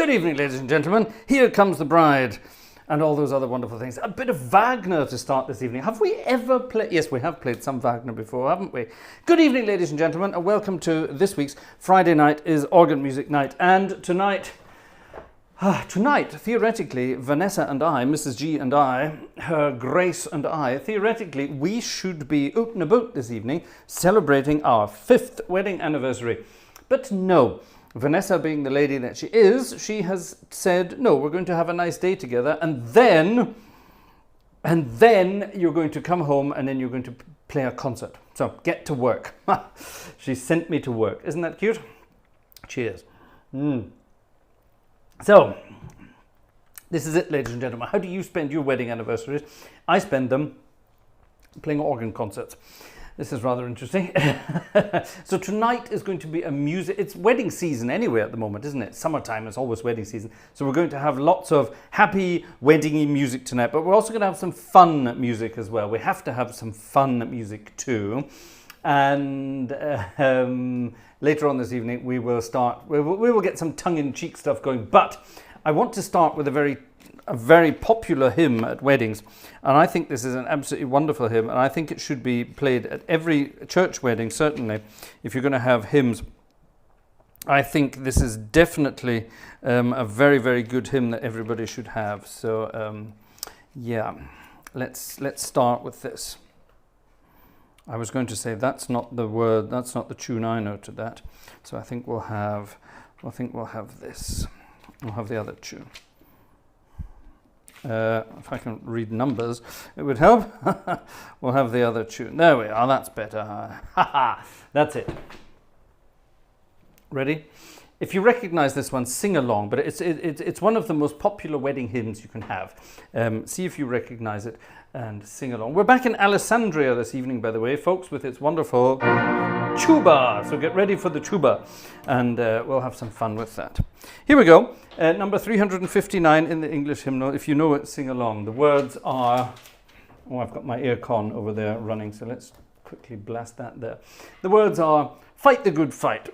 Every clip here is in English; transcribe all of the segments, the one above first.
Good evening, ladies and gentlemen. Here comes the bride. And all those other wonderful things. A bit of Wagner to start this evening. Have we ever played? Yes, we have played some Wagner before, haven't we? Good evening, ladies and gentlemen, and welcome to this week's Friday night is organ music night. And tonight, theoretically, Vanessa and I, Mrs. G and I, Her Grace and I, theoretically, we should be out and about this evening celebrating our 5th wedding anniversary. But no. Vanessa, being the lady that she is, she has said, no, we're going to have a nice day together, and then you're going to come home and then you're going to play a concert. So get to work. She sent me to work. Isn't that cute? Cheers. So, this is it, ladies and gentlemen. How do you spend your wedding anniversaries? I spend them playing organ concerts. This is rather interesting. So tonight is going to be it's wedding season anyway at the moment, isn't it? Summertime is always wedding season. So we're going to have lots of happy wedding-y music tonight, but we're also going to have some fun music as well. We have to have some fun music too. And later on this evening, we will get some tongue-in-cheek stuff going. But I want to start with a very popular hymn at weddings, and I think this is an absolutely wonderful hymn, and I think it should be played at every church wedding, certainly, if you're going to have hymns. I think this is definitely a very, very good hymn that everybody should have. So, yeah, let's start with this. I was going to say that's not the tune I know to that. So I think we'll have this. We'll have the other tune. If I can read numbers, it would help. We'll have the other tune. There we are, that's better. That's it. Ready? If you recognize this one, sing along, but it's one of the most popular wedding hymns you can have. See if you recognize it and sing along. We're back in Alessandria this evening, by the way, folks, with its wonderful tuba. So get ready for the tuba, and we'll have some fun with that. Here we go. Number 359 in the English hymnal. If you know it, sing along. The words are... Oh, I've got my ear con over there running, so let's quickly blast that there. The words are, fight the good fight.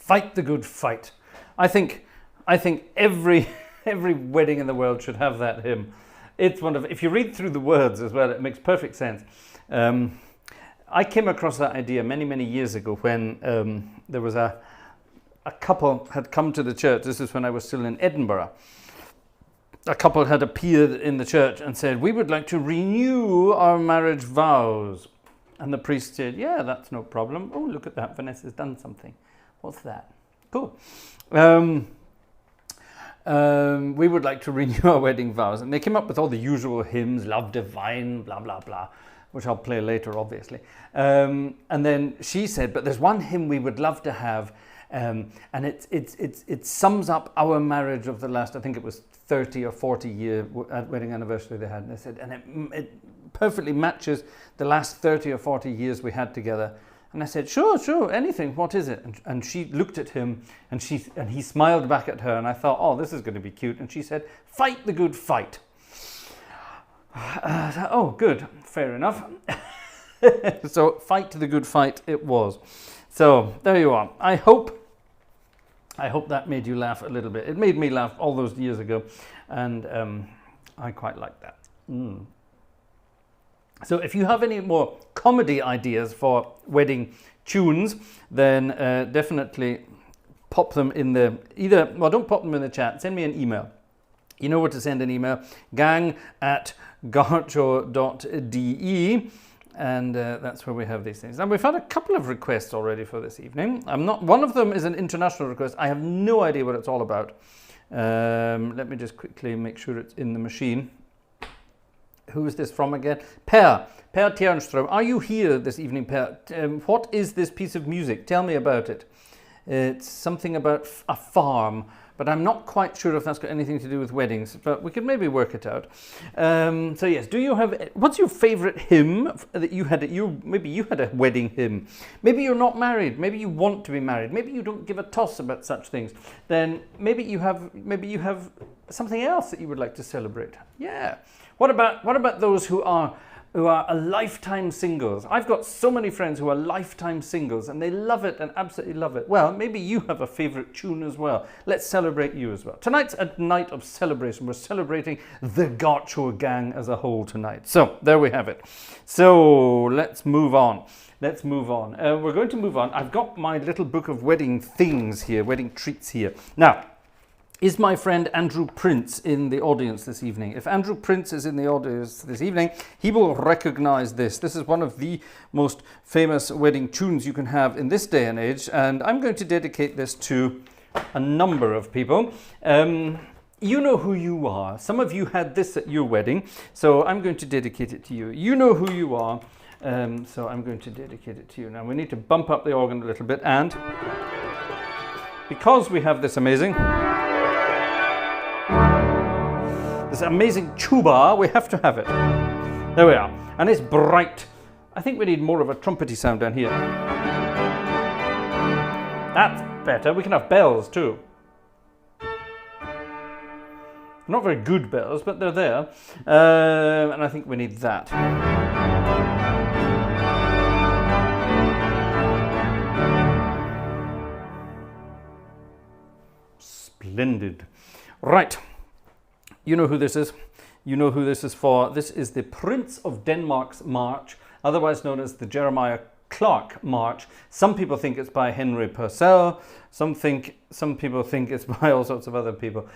Fight the good fight. I think every wedding in the world should have that hymn. It's wonderful. If you read through the words as well, it makes perfect sense. I came across that idea many years ago when there was a couple had come to the church. This is when I was still in Edinburgh. A couple had appeared in the church and said, "We would like to renew our marriage vows." And the priest said, "Yeah, that's no problem." "Oh, look at that, Vanessa's done something. What's that?" "Cool. We would like to renew our wedding vows." And they came up with all the usual hymns, Love Divine, blah, blah, blah, which I'll play later, obviously. And then she said, "But there's one hymn we would love to have, And it sums up our marriage of the last, I think it was 30 or 40 year wedding anniversary they had. And they said, and it perfectly matches the last 30 or 40 years we had together. And I said, sure, anything, what is it? And she looked at him, and he smiled back at her, and I thought, oh, this is going to be cute. And she said, fight the good fight. Oh, good, fair enough. So fight the good fight it was. So there you are. I hope that made you laugh a little bit. It made me laugh all those years ago, and I quite like that. So if you have any more comedy ideas for wedding tunes, then definitely pop them in the don't pop them in the chat, send me an email. You know where to send an email, gang@gartshore.de, and that's where we have these things. And we've had a couple of requests already for this evening. One of them is an international request. I have no idea what it's all about. Let me just quickly make sure it's in the machine. Who is this from again? Per Tjernström. Are you here this evening, Per? What is this piece of music? Tell me about it. It's something about a farm, but I'm not quite sure if that's got anything to do with weddings, but we could maybe work it out. So yes, what's your favorite hymn that you had? Maybe you had a wedding hymn. Maybe you're not married. Maybe you want to be married. Maybe you don't give a toss about such things. Then maybe you have something else that you would like to celebrate. Yeah. What about those who are a lifetime singles? I've got so many friends who are lifetime singles, and they love it and absolutely love it. Well, maybe you have a favorite tune as well. Let's celebrate you as well. Tonight's a night of celebration. We're celebrating the Gartshore gang as a whole tonight. So there we have it. So let's move on. We're going to move on. I've got my little book of wedding things here, wedding treats here. Now, is my friend Andrew Prince in the audience this evening? If Andrew Prince is in the audience this evening, he will recognize this. This is one of the most famous wedding tunes you can have in this day and age, and I'm going to dedicate this to a number of people. You know who you are. Some of you had this at your wedding, so I'm going to dedicate it to you. You know who you are, so I'm going to dedicate it to you. Now we need to bump up the organ a little bit, and because we have this amazing tuba, we have to have it. There we are. And it's bright. I think we need more of a trumpety sound down here. That's better. We can have bells too. Not very good bells, but they're there. And I think we need that. Splendid. Right. You know who this is. You know who this is for. This is the Prince of Denmark's March, otherwise known as the Jeremiah Clarke March. Some people think it's by Henry Purcell. Some people think it's by all sorts of other people.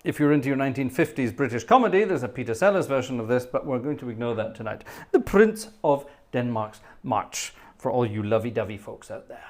If you're into your 1950s British comedy, there's a Peter Sellers version of this, but we're going to ignore that tonight. The Prince of Denmark's March, for all you lovey-dovey folks out there.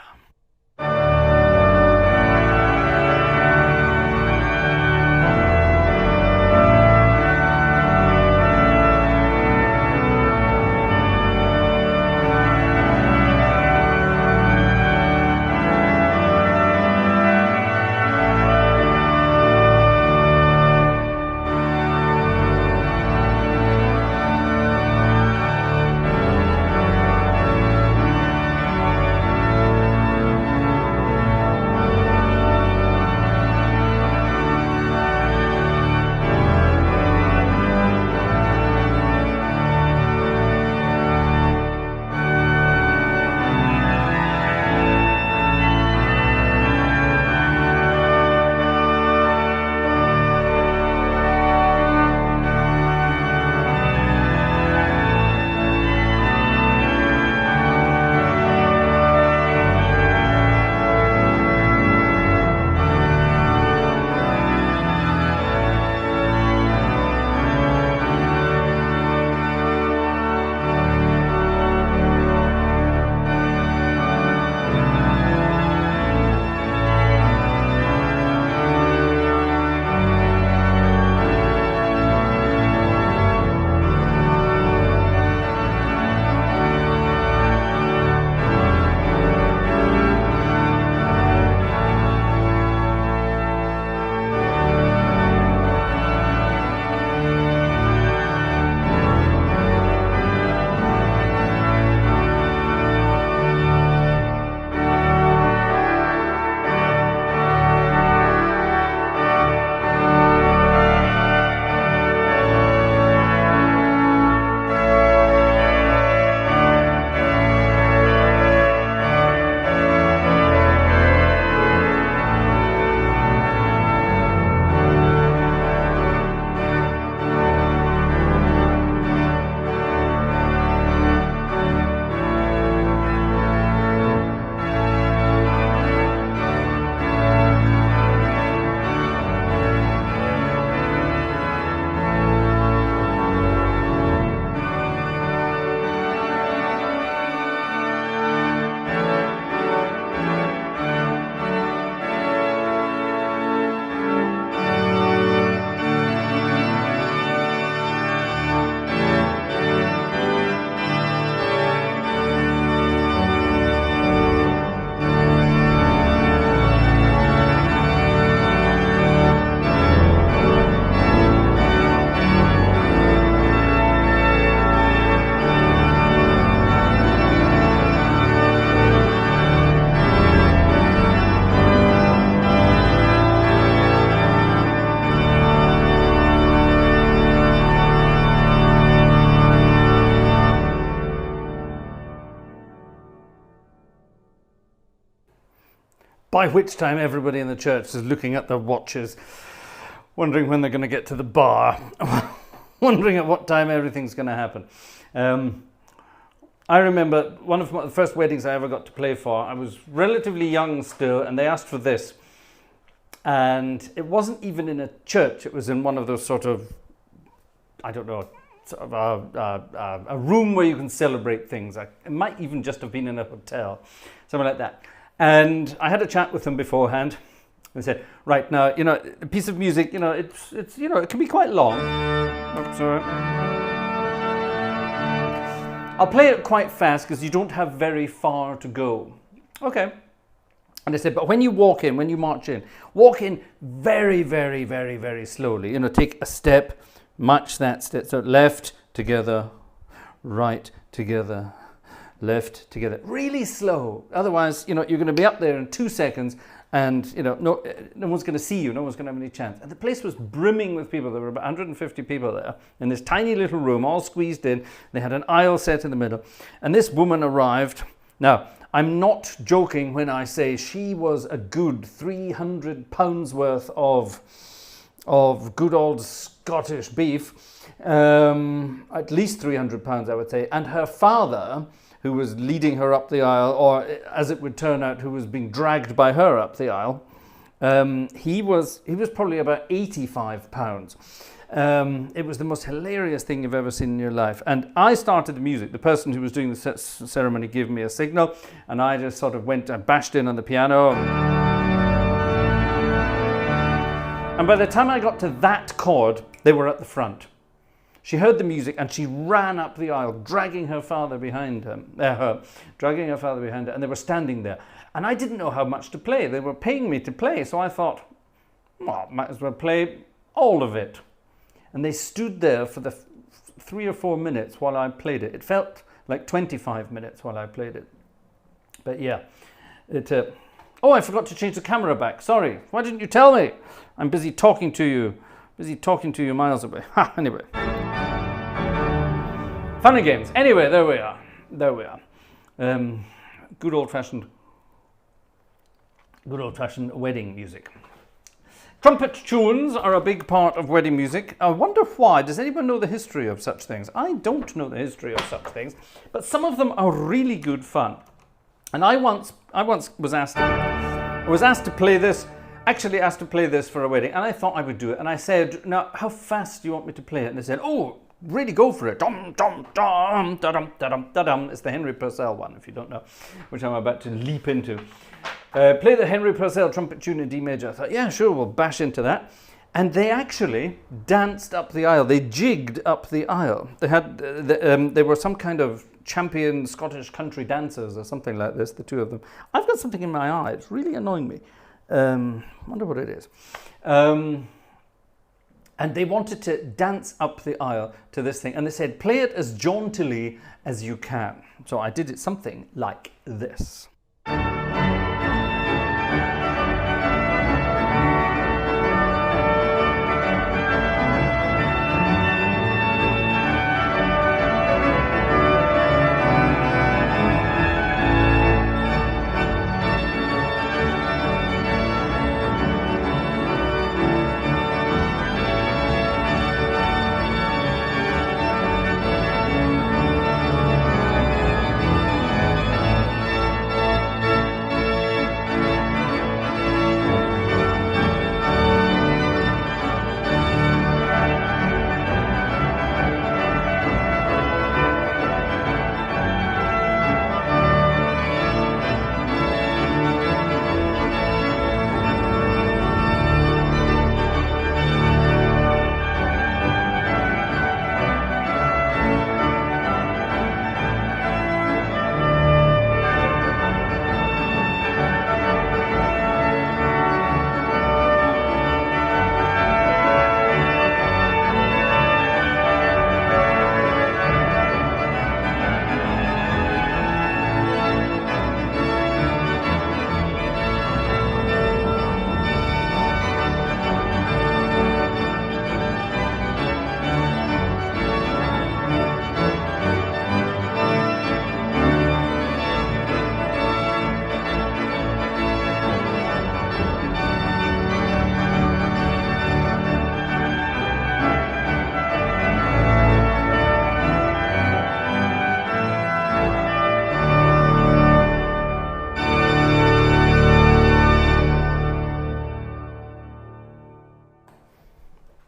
by which time everybody in the church is looking at their watches, wondering when they're going to get to the bar, wondering at what time everything's going to happen. I remember one of the first weddings I ever got to play for. I was relatively young still, and they asked for this. And it wasn't even in a church. It was in one of those sort of, I don't know, sort of a room where you can celebrate things. It might even just have been in a hotel, something like that. And I had a chat with them beforehand. They said, right, now, you know, a piece of music, you know, it's you know, it can be quite long. Oops, sorry. I'll play it quite fast because you don't have very far to go. Okay. And they said, but when you walk in, when you march in, walk in very, very, very, very slowly. You know, take a step, match that step. So left, together, right, together, left, together. Really slow. Otherwise, you know, you're going to be up there in 2 seconds and, you know, no one's going to see you. No one's going to have any chance. And the place was brimming with people. There were about 150 people there in this tiny little room, all squeezed in. They had an aisle set in the middle. And this woman arrived. Now, I'm not joking when I say she was a good £300 worth of good old Scottish beef, at least £300 I would say, and her father, who was leading her up the aisle, or as it would turn out, who was being dragged by her up the aisle, he was probably about £85. It was the most hilarious thing you've ever seen in your life. And I started the music. The person who was doing the ceremony gave me a signal, and I just sort of went and bashed in on the piano. And by the time I got to that chord, they were at the front. She heard the music and she ran up the aisle, dragging her father behind her, and they were standing there. And I didn't know how much to play. They were paying me to play, so I thought, well, might as well play all of it. And they stood there for the 3 or 4 minutes while I played it. It felt like 25 minutes while I played it. But yeah, oh, I forgot to change the camera back. Sorry. Why didn't you tell me? I'm busy talking to you. Miles away. Anyway. Fun and games. Anyway, there we are. Good old-fashioned wedding music. Trumpet tunes are a big part of wedding music. I wonder why. Does anyone know the history of such things? I don't know the history of such things, but some of them are really good fun. And I once was asked to play this, actually asked to play this for a wedding, and I thought I would do it. And I said, now, how fast do you want me to play it? And they said, oh, really go for it. Dum, dum, dum, da-dum, da-dum, da-dum. It's the Henry Purcell one, if you don't know, which I'm about to leap into. Play the Henry Purcell trumpet tune in D major. I thought, yeah, sure, we'll bash into that. And they actually danced up the aisle. They jigged up the aisle. They had, they were some kind of champion Scottish country dancers or something like this, the two of them. I've got something in my eye. It's really annoying me. Wonder what it is. And they wanted to dance up the aisle to this thing. And they said, play it as jauntily as you can. So I did it something like this.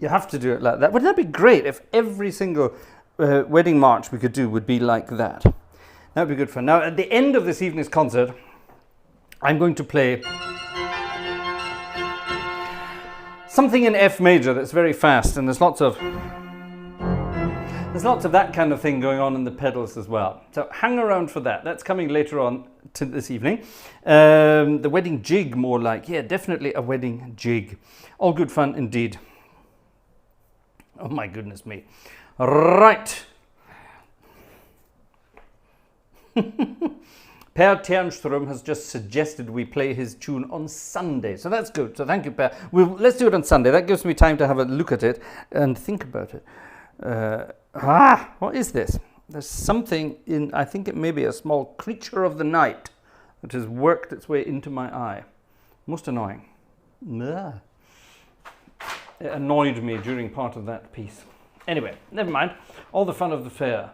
You have to do it like that. Wouldn't that be great if every single wedding march we could do would be like that? That would be good fun. Now, at the end of this evening's concert, I'm going to play something in F major that's very fast, and there's lots of that kind of thing going on in the pedals as well. So hang around for that. That's coming later on to this evening. The wedding jig, more like. Yeah, definitely a wedding jig. All good fun indeed. Oh my goodness me. Right. Per Ternström has just suggested we play his tune on Sunday. So that's good. So thank you, Per. Let's do it on Sunday. That gives me time to have a look at it and think about it. What is this? There's something in, I think it may be a small creature of the night that has worked its way into my eye. Most annoying. Ugh. It annoyed me during part of that piece. Anyway, never mind. All the fun of the fair.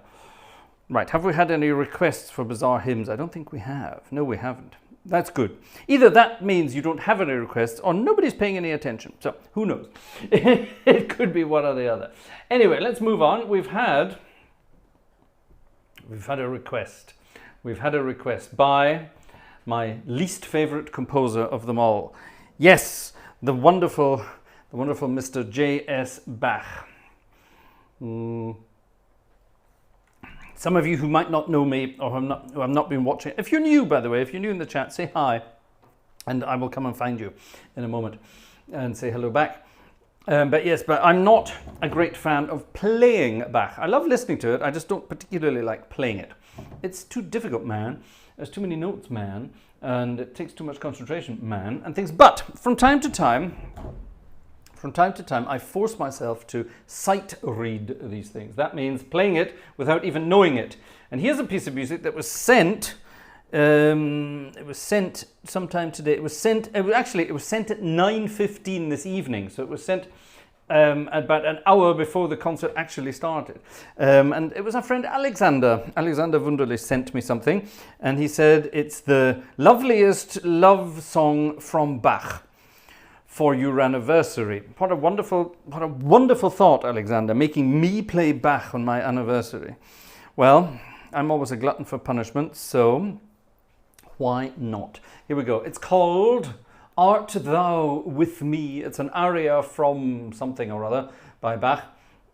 Right, have we had any requests for bizarre hymns? I don't think we have. No, we haven't. That's good. Either that means you don't have any requests or nobody's paying any attention. So, who knows? It could be one or the other. Anyway, let's move on. We've had a request. We've had a request by my least favorite composer of them all. Yes, the wonderful Mr. J.S. Bach. Some of you who might not know me or who have not been watching, if you're new, by the way, if you're new in the chat, say hi, and I will come and find you in a moment and say hello back. But I'm not a great fan of playing Bach. I love listening to it, I just don't particularly like playing it. It's too difficult, man. There's too many notes, man, and it takes too much concentration, man, and things. But from time to time, I force myself to sight read these things. That means playing it without even knowing it. And here's a piece of music that was sent. It was sent sometime today. It was sent at 9:15 this evening. So it was sent about an hour before the concert actually started. And it was our friend Alexander Wunderlich sent me something, and he said it's the loveliest love song from Bach for your anniversary. What a wonderful thought, Alexander, making me play Bach on my anniversary. Well, I'm always a glutton for punishment, so why not? Here we go. It's called Art Thou With Me. It's an aria from something or other by Bach.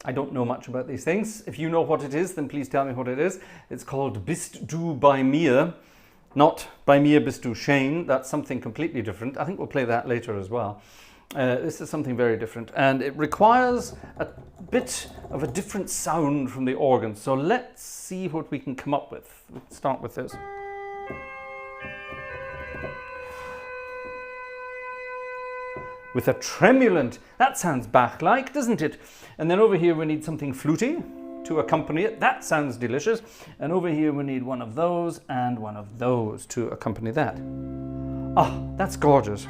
I don't know much about these things. If you know what it is, then please tell me what it is. It's called Bist du bei mir. Not Bei mir bist du schön. That's something completely different. I think we'll play that later as well. This is something very different, and it requires a bit of a different sound from the organ. So let's see what we can come up with. Let's start with this. With a tremulant. That sounds Bach-like, doesn't it? And then over here we need something fluty to accompany it. That sounds delicious. And over here we need one of those and one of those to accompany that. Ah, that's gorgeous.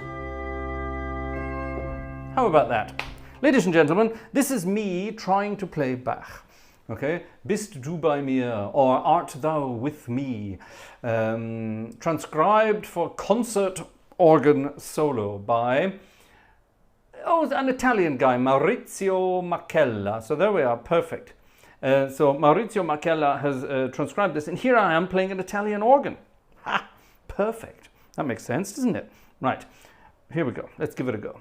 How about that? Ladies and gentlemen, this is me trying to play Bach. Okay? Bist du bei mir, or Art Thou With Me. Transcribed for concert organ solo by an Italian guy, Maurizio Macella. So there we are, perfect. So Maurizio Macella has transcribed this, and here I am playing an Italian organ. Ha! Perfect. That makes sense, doesn't it? Right, here we go. Let's give it a go.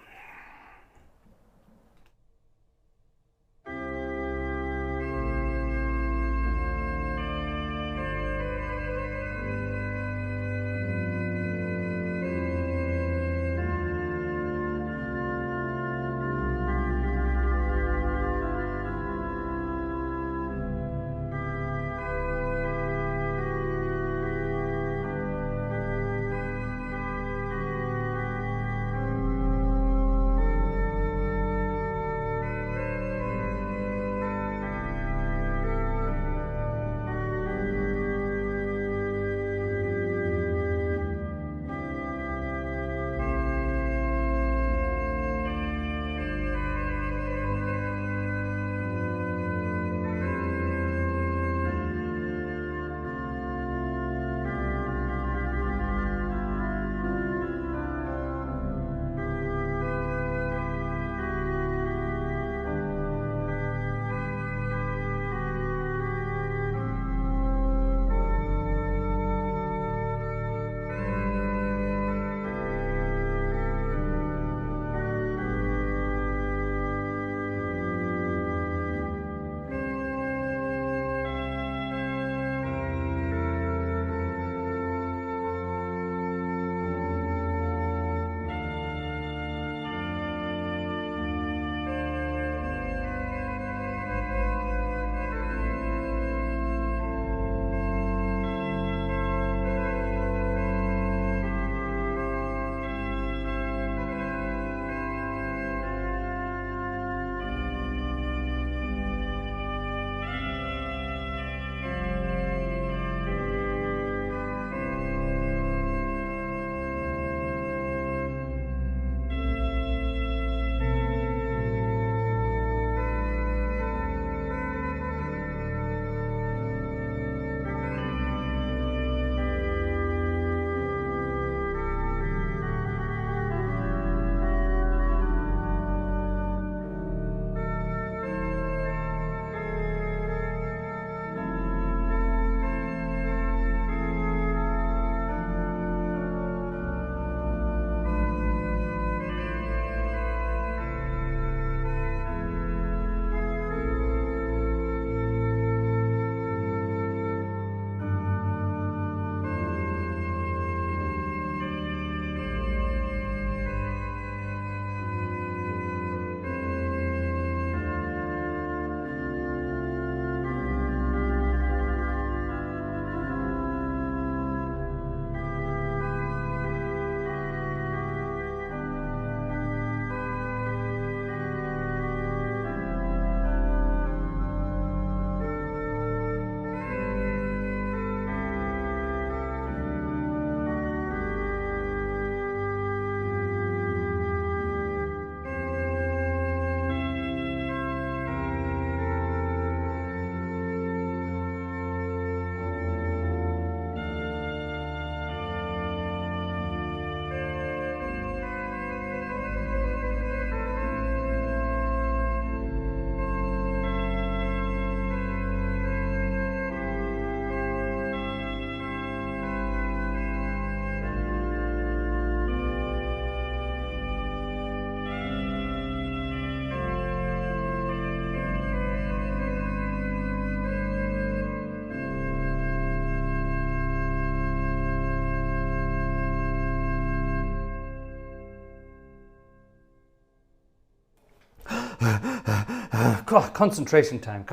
God, concentration time.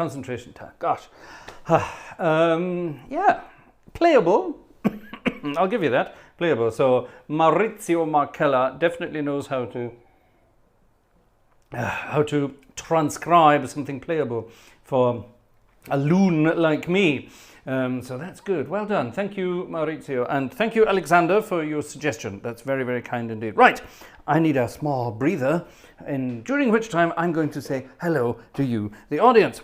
Gosh. Yeah, playable. I'll give you that. Playable. So Maurizio Marchella definitely knows how to transcribe something playable for a loon like me. So that's good. Well done. Thank you, Maurizio. And thank you, Alexander, for your suggestion. That's very, very kind indeed. Right. I need a small breather, during which time I'm going to say hello to you, the audience.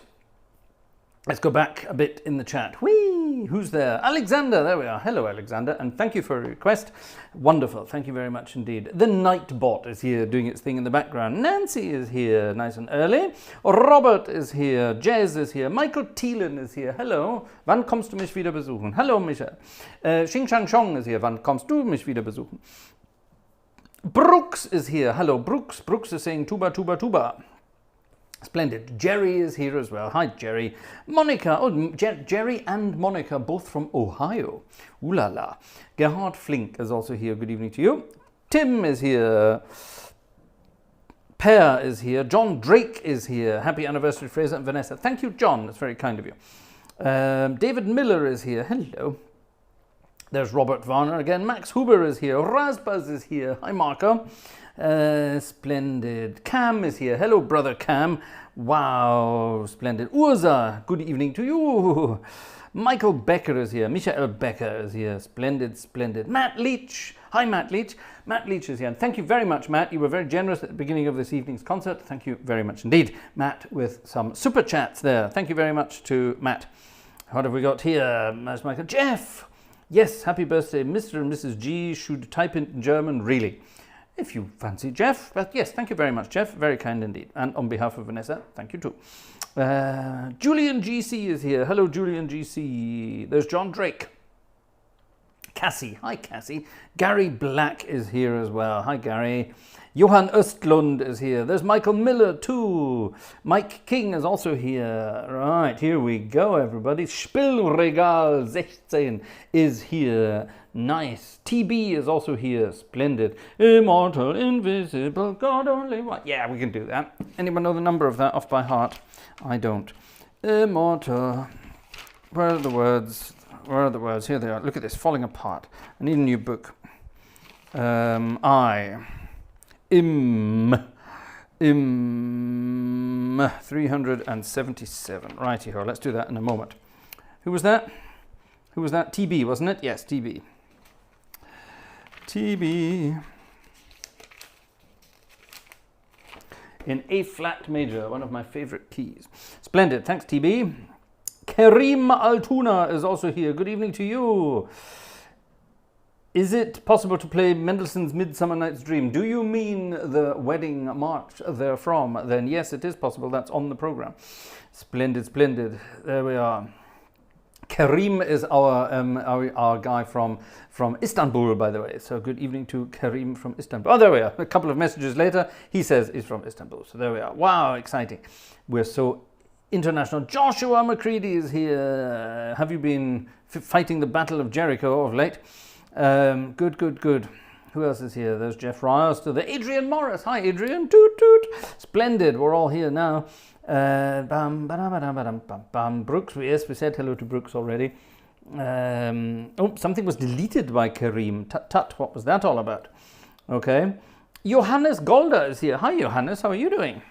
Let's go back a bit in the chat. Whee! Who's there? Alexander, there we are. Hello, Alexander, and thank you for a request. Wonderful, thank you very much indeed. The Nightbot is here doing its thing in the background. Nancy is here, nice and early. Robert is here. Jez is here. Michael Thielen is here. Hello. Wann kommst du mich wieder besuchen? Hello, Michael. Xing Shang Chong is here. Wann kommst du mich wieder besuchen? Brooks is here. Hello, Brooks. Brooks is saying tuba, tuba, tuba. Splendid. Jerry is here as well. Hi, Jerry. Monica. Oh, Jerry and Monica, both from Ohio. Ooh la la. Gerhard Flink is also here. Good evening to you. Tim is here. Per is here. John Drake is here. Happy anniversary, Fraser and Vanessa. Thank you, John. That's very kind of you. David Miller is here. Hello. There's Robert Varner again. Max Huber is here. Razbaz is here. Hi, Marco. Splendid. Cam is here. Hello, brother Cam. Wow, splendid. Urza, good evening to you. Michael Becker is here. Michael Becker is here. Splendid, splendid. Matt Leach. Hi, Matt Leach. Matt Leach is here. And thank you very much, Matt. You were very generous at the beginning of this evening's concert. Thank you very much indeed. Matt with some super chats there. Thank you very much to Matt. What have we got here? Michael. Jeff. Yes, happy birthday. Mr. and Mrs. G should type in German, really. If you fancy, Jeff. But yes, thank you very much, Jeff. Very kind indeed. And on behalf of Vanessa, thank you too. Julian GC is here. Hello, Julian GC. There's John Drake. Cassie. Hi, Cassie. Gary Black is here as well. Hi, Gary. Johan Östlund is here. There's Michael Miller too. Mike King is also here. Right, here we go, everybody. Spielregal 16 is here. Nice. TB is also here. Splendid. Immortal, invisible, God only one. Yeah, we can do that. Anyone know the number of that off by heart? I don't. Immortal. Where are the words? Where are the words? Here they are. Look at this, falling apart. I need a new book. Im 377. Righty ho. Let's do that in a moment. Who was that? Who was that? TB, wasn't it? Yes, TB. TB. In A flat major, one of my favorite keys. Splendid. Thanks, TB. Karim Altuna is also here. Good evening to you. Is it possible to play Mendelssohn's Midsummer Night's Dream? Do you mean the wedding march therefrom? Then yes, it is possible. That's on the program. Splendid, splendid. There we are. Karim is our guy from Istanbul, by the way. So good evening to Karim from Istanbul. Oh, there we are. A couple of messages later, he says he's from Istanbul. So there we are. Wow, exciting. We're so international. Joshua McCready is here. Have you been fighting the Battle of Jericho of late? Good, good, good. Who else is here? There's Jeff Riles to the Adrian Morris. Hi, Adrian. Toot, toot. Splendid. We're all here now. Brooks. Yes, we said hello to Brooks already. Oh, something was deleted by Karim. Tut, tut. What was that all about? Okay. Johannes Golder is here. Hi, Johannes. How are you doing?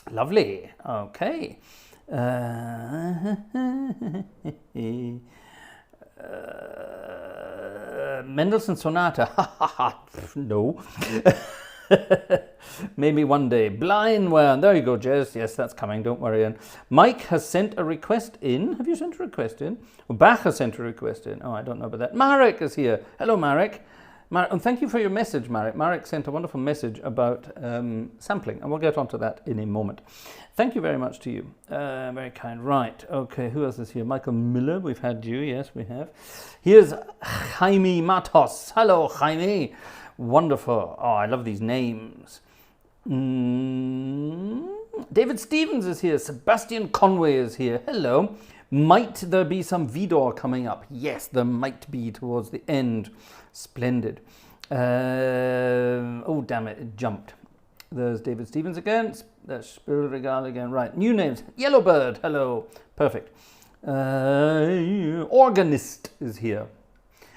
Lovely. Okay. Mendelssohn Sonata. No. Maybe one day. Blind one. There you go, Jez. Yes, that's coming. Don't worry. And Mike has sent a request in. Have you sent a request in? Well, Bach has sent a request in. Oh, I don't know about that. Marek is here. Hello, Marek. And thank you for your message, Marek. Marek sent a wonderful message about sampling, and we'll get onto that in a moment. Thank you very much to you. Very kind. Right. Okay, who else is here? Michael Miller. We've had you. Yes, we have. Here's Jaime Matos. Hello, Jaime. Wonderful. Oh, I love these names. David Stevens is here. Sebastian Conway is here. Hello. Might there be some Widor coming up? Yes, there might be towards the end. Splendid. Oh, damn it, it jumped. There's David Stevens again. There's Sparda-Bank again. Right, new names. Yellowbird, hello. Perfect. Organist is here.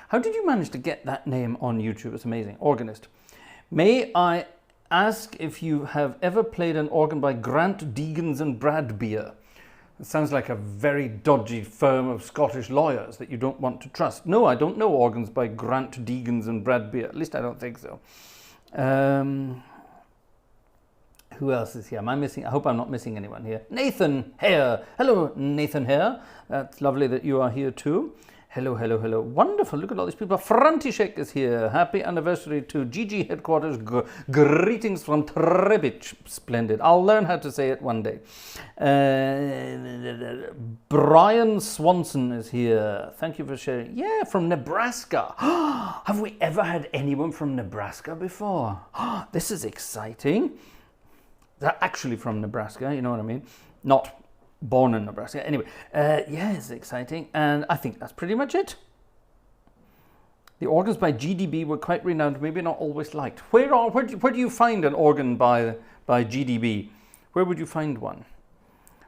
How did you manage to get that name on YouTube? It's amazing. Organist. May I ask if you have ever played an organ by Grant Deegans and Bradbeer? It sounds like a very dodgy firm of Scottish lawyers that you don't want to trust. No, I don't know organs by Grant Deegans and Bradbeer. At least I don't think so. Who else is here? Am I missing? I hope I'm not missing anyone here. Nathan Hare. Hello, Nathan Hare. That's lovely that you are here too. Hello, hello, hello. Wonderful. Look at all these people. František is here. Happy anniversary to GG headquarters. Greetings from Trebic. Splendid. I'll learn how to say it one day. Brian Swanson is here. Thank you for sharing. Yeah, from Nebraska. Have we ever had anyone from Nebraska before? This is exciting. They're actually from Nebraska, you know what I mean? Not born in Nebraska. Anyway, yeah, it's exciting. And I think that's pretty much it. The organs by GDB were quite renowned, maybe not always liked. Where do you find an organ by GDB? Where would you find one?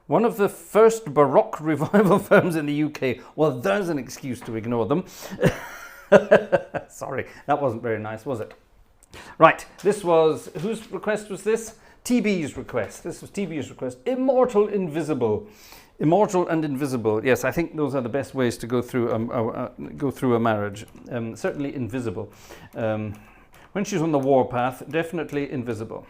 One of the first Baroque revival firms in the UK. Well, there's an excuse to ignore them. Sorry, that wasn't very nice, was it? Right, this was, whose request was this? TB's request. This was TB's request. Immortal, Invisible. Immortal and Invisible. Yes, I think those are the best ways to go through a marriage. Certainly invisible. When she's on the warpath, definitely invisible.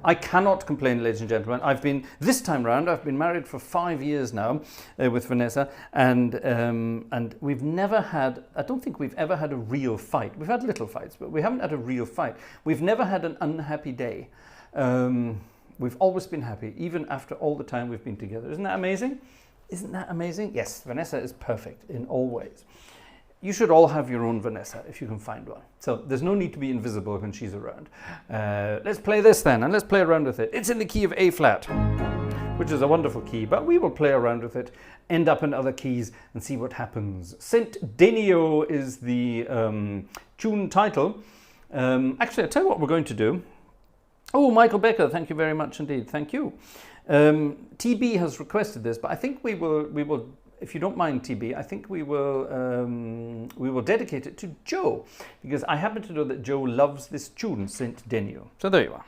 I cannot complain, ladies and gentlemen. This time round, I've been married for 5 years now with Vanessa, and we've never had, I don't think we've ever had a real fight. We've had little fights, but we haven't had a real fight. We've never had an unhappy day. We've always been happy, even after all the time we've been together. Isn't that amazing? Isn't that amazing? Yes, Vanessa is perfect in all ways. You should all have your own Vanessa if you can find one. So there's no need to be invisible when she's around. Let's play this then, and let's play around with it. It's in the key of A flat, which is a wonderful key, but we will play around with it, end up in other keys, and see what happens. Saint Denio is the tune title. Actually, I'll tell you what we're going to do. Oh, Michael Becker, thank you very much indeed. Thank you. TB has requested this, but I think we will. If you don't mind, TB, I think we will dedicate it to Joe, because I happen to know that Joe loves this tune, Saint Denio. So there you are.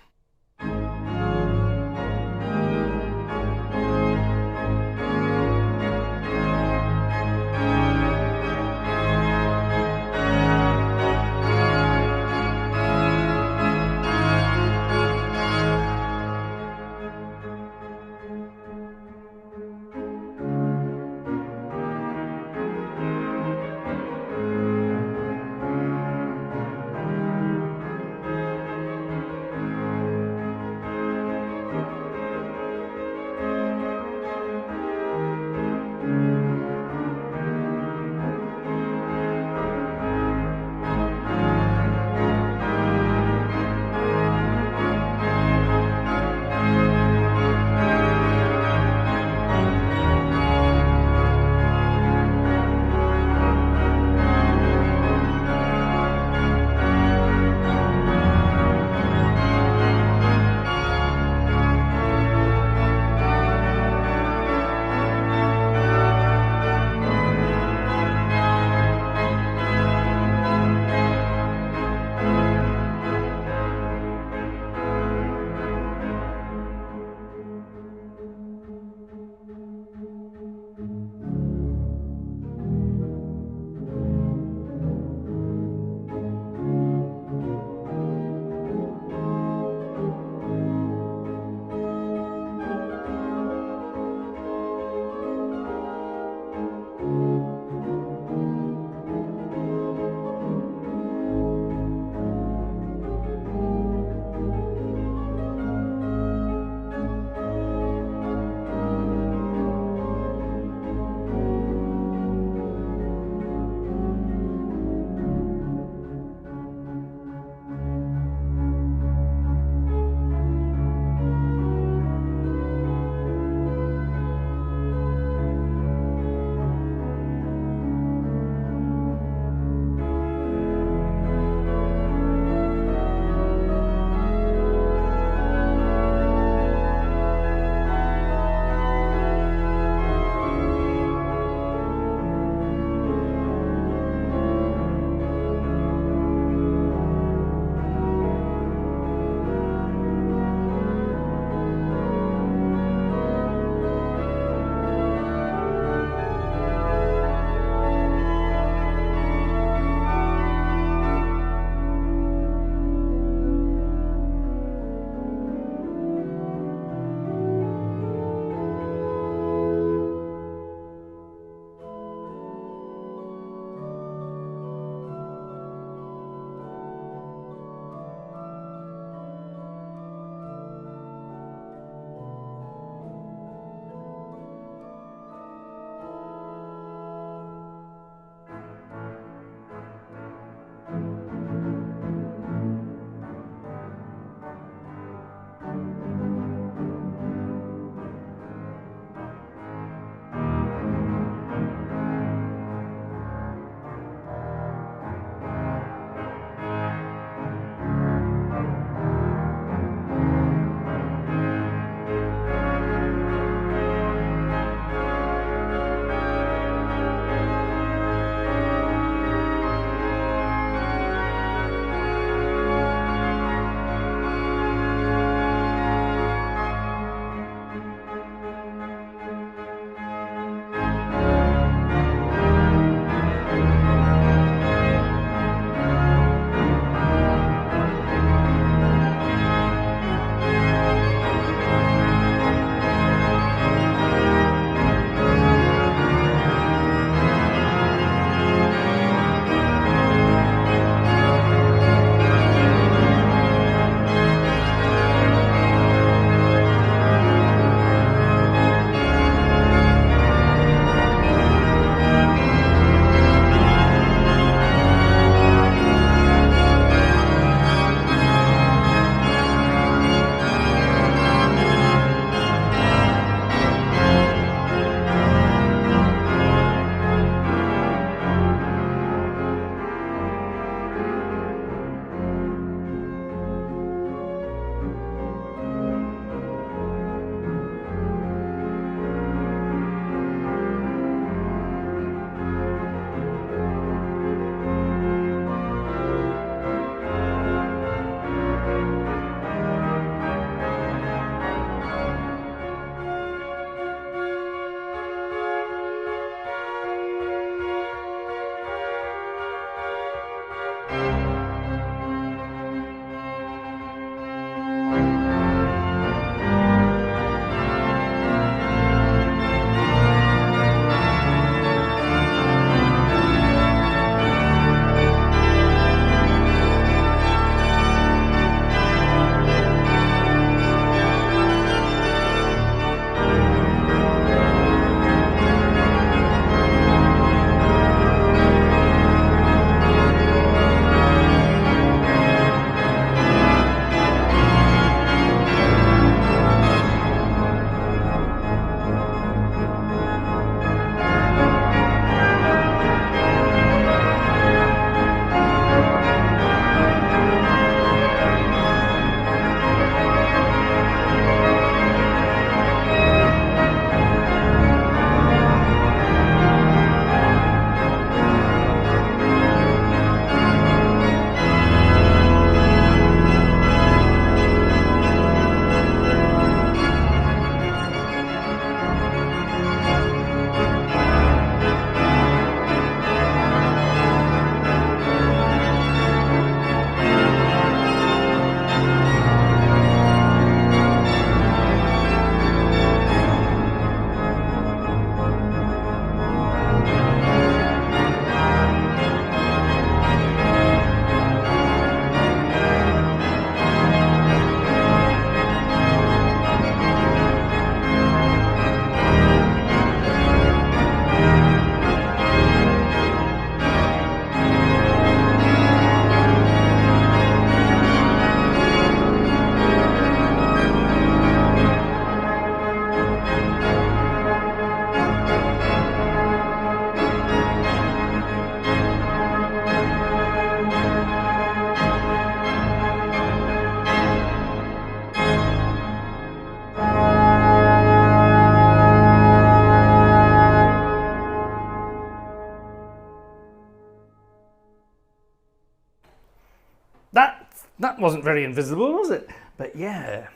That wasn't very invisible, was it? But yeah,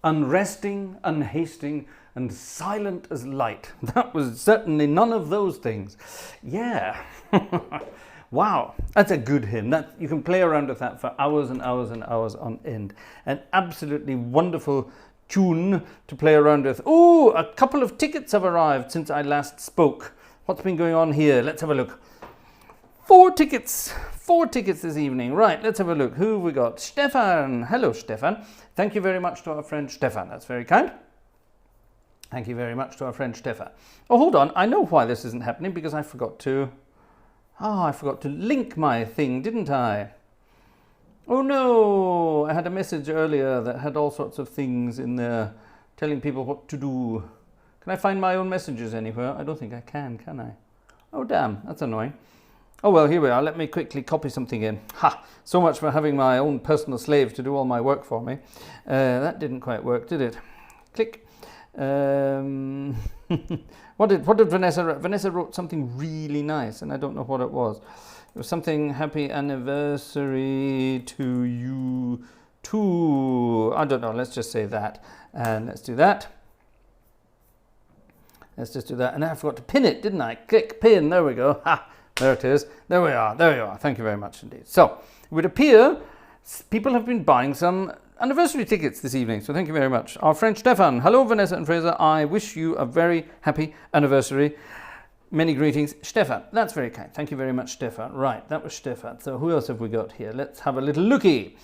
unresting, unhasting, and silent as light. That was certainly none of those things. Yeah. Wow, that's a good hymn. You can play around with that for hours and hours and hours on end. An absolutely wonderful tune to play around with. Oh, a couple of tickets have arrived since I last spoke. What's been going on here? Let's have a look. 4 tickets this evening. Right, let's have a look. Who have we got? Stefan. Hello, Stefan. Thank you very much to our friend Stefan. That's very kind. Thank you very much to our friend Stefan. Oh, hold on. I know why this isn't happening, because I forgot to link my thing, didn't I? Oh no, I had a message earlier that had all sorts of things in there telling people what to do. Can I find my own messages anywhere? I don't think I can I? Oh damn, that's annoying. Oh well, here we are. Let me quickly copy something in. Ha! So much for having my own personal slave to do all my work for me. That didn't quite work, did it? Click. What did Vanessa write? Vanessa wrote something really nice, and I don't know what it was. It was something, happy anniversary to you too. I don't know, let's just say that. And let's do that. Let's just do that. And I forgot to pin it, didn't I? Click, pin, there we go. Ha! There it is. There we are. There you are. Thank you very much indeed. So, it would appear people have been buying some anniversary tickets this evening. So, thank you very much. Our friend Stefan. Hello, Vanessa and Fraser. I wish you a very happy anniversary. Many greetings. Stefan. That's very kind. Thank you very much, Stefan. Right, that was Stefan. So, who else have we got here? Let's have a little looky.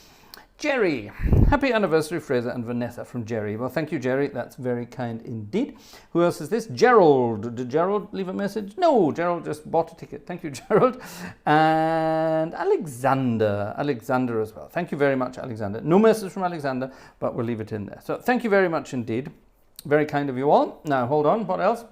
Jerry. Happy anniversary, Fraser and Vanessa, from Jerry. Well, thank you, Jerry. That's very kind indeed. Who else is this? Gerald. Did Gerald leave a message? No, Gerald just bought a ticket. Thank you, Gerald. And Alexander. Alexander as well. Thank you very much, Alexander. No message from Alexander, but we'll leave it in there. So thank you very much indeed. Very kind of you all. Now, hold on. What else?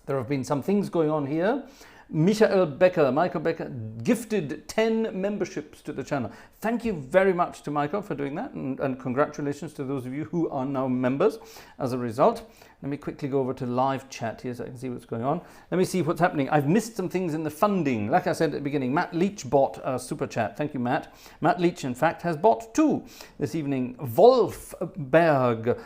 There have been some things going on here. Michael Becker gifted 10 memberships to the channel. Thank you very much to Michael for doing that, and congratulations to those of you who are now members as a result. Let me quickly go over to live chat here so I can see what's going on. Let me see what's happening. I've missed some things in the funding. Like I said at the beginning, Matt Leach bought a super chat. Thank you, Matt. Matt Leach, in fact, has bought 2 this evening. Wolfberg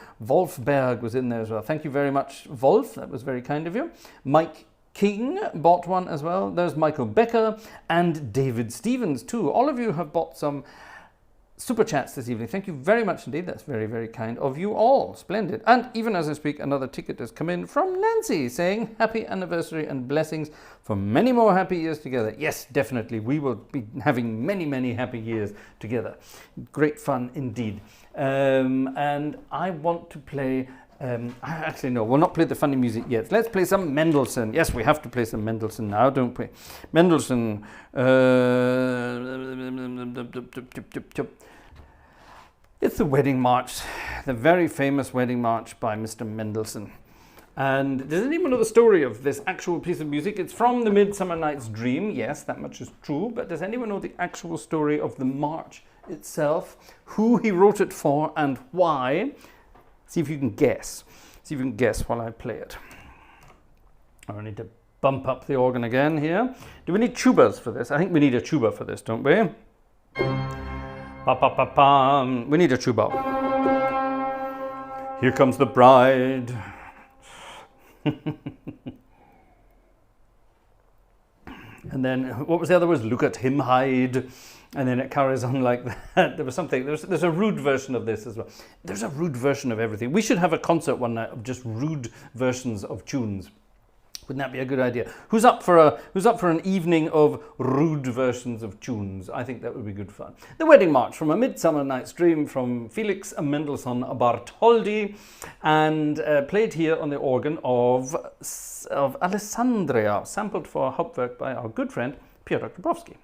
was in there as well. Thank you very much, Wolf. That was very kind of you. Mike King bought one as well. There's Michael Becker and David Stevens too. All of you have bought some super chats this evening. Thank you very much indeed. That's very, very kind of you all. Splendid. And even as I speak, another ticket has come in from Nancy saying happy anniversary and blessings for many more happy years together. Yes, definitely. We will be having many, many happy years together. Great fun indeed. And I want to play... actually, no, we'll not play the funny music yet. Let's play some Mendelssohn. Yes, we have to play some Mendelssohn now, don't we? Mendelssohn. It's the Wedding March, the very famous Wedding March by Mr. Mendelssohn. And does anyone know the story of this actual piece of music? It's from the Midsummer Night's Dream. Yes, that much is true. But does anyone know the actual story of the march itself? Who he wrote it for and why? See if you can guess. See if you can guess while I play it. I need to bump up the organ again here. Do we need tubas for this? I think we need a tuba for this, don't we? We need a tuba. Here comes the bride. And then, what was the other words? Look at him hide. And then it carries on like that. There was something, there's a rude version of this as well. There's a rude version of everything. We should have a concert one night of just rude versions of tunes. Wouldn't that be a good idea? Who's up for an evening of rude versions of tunes? I think that would be good fun. The Wedding March from A Midsummer Night's Dream from Felix Mendelssohn Bartholdy, and played here on the organ of Alessandria, sampled for Hauptwerk by our good friend Piotr Krupowski.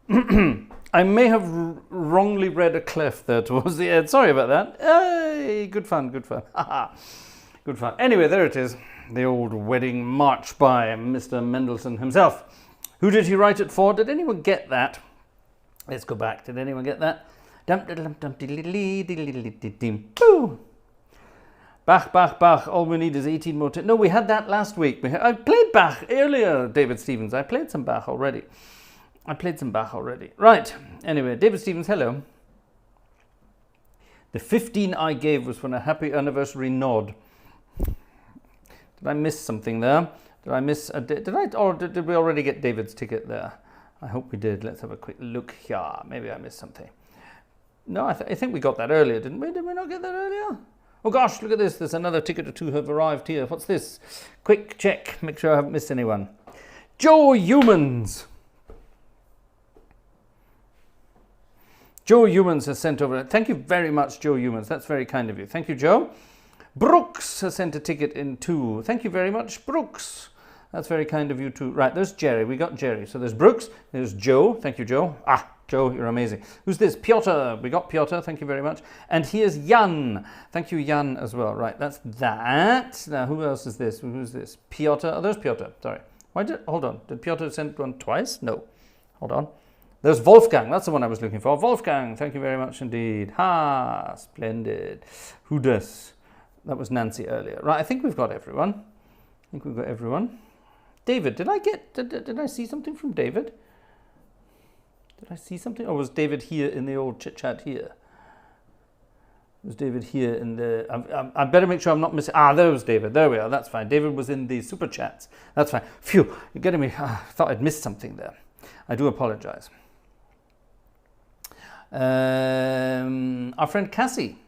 I may have wrongly read a clef there towards the end. Sorry about that. Hey, good fun, good fun. Good fun. Anyway, there it is. The old wedding march by Mr. Mendelssohn himself. Who did he write it for? Did anyone get that? Let's go back. Did anyone get that? Bach, Bach, Bach. All we need is 18 more. No, we had that last week. I played Bach earlier, David Stevens. I played some Bach already. Right. Anyway, David Stevens, hello. The 15 I gave was for a happy anniversary nod. Did I miss something there? Did I miss a did we already get David's ticket there? I hope we did. Let's have a quick look here. Maybe I missed something. No, I think we got that earlier, didn't we? Did we not get that earlier? Oh gosh, look at this. There's another ticket or two have arrived here. What's this? Quick check. Make sure I haven't missed anyone. Joe Humans. Joe Humans has sent over. Thank you very much, Joe Humans. That's very kind of you. Thank you, Joe. Brooks has sent a ticket in too. Thank you very much, Brooks. That's very kind of you too. Right, there's Jerry. We got Jerry. So there's Brooks. There's Joe. Thank you, Joe. Joe, you're amazing. Who's this? Piotr. We got Piotr. Thank you very much. And here's Jan. Thank you, Jan, as well. Right, that's that. Now, who else is this? Who's this? Piotr. Oh, there's Piotr. Sorry. Hold on. Did Piotr send one twice? No. Hold on. There's Wolfgang. That's the one I was looking for. Wolfgang. Thank you very much indeed. Ha, splendid. Who does? That was Nancy earlier. Right, I think we've got everyone. David, did I see something from David? Did I see something? Or was David here in the old chit-chat here? Was David here in the... I better make sure I'm not missing... there was David. There we are. That's fine. David was in the super chats. That's fine. Phew, you're getting me... I thought I'd missed something there. I do apologize. Our friend Cassie.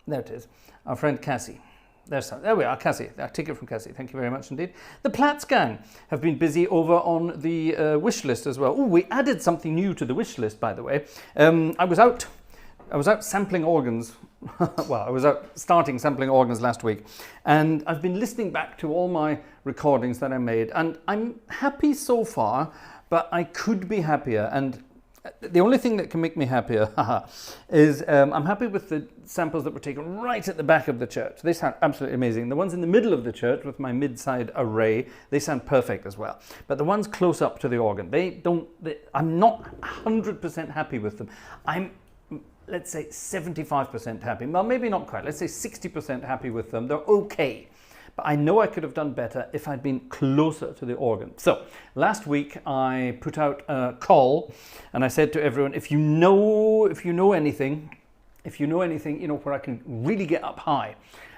There it is. Our friend Cassie. There we are, Cassie. A ticket from Cassie. Thank you very much indeed. The Platts gang have been busy over on the wish list as well. Oh, we added something new to the wish list, by the way. I was out sampling organs. Well, I was out starting sampling organs last week, and I've been listening back to all my recordings that I made, and I'm happy so far, but I could be happier. And the only thing that can make me happier is I'm happy with the samples that were taken right at the back of the church. They sound absolutely amazing. The ones in the middle of the church with my mid-side array, they sound perfect as well. But the ones close up to the organ, I'm not 100% happy with them. I'm, let's say, 75% happy. Well, maybe not quite. Let's say 60% happy with them. They're okay. But I know I could have done better if I'd been closer to the organ. So last week I put out a call and I said to everyone, if you know anything, where I can really get up high.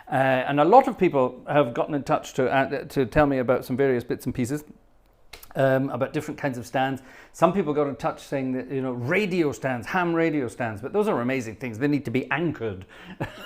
And a lot of people have gotten in touch to tell me about some various bits and pieces. About different kinds of stands. Some people got in touch saying that, radio stands, ham radio stands, but those are amazing things. They need to be anchored.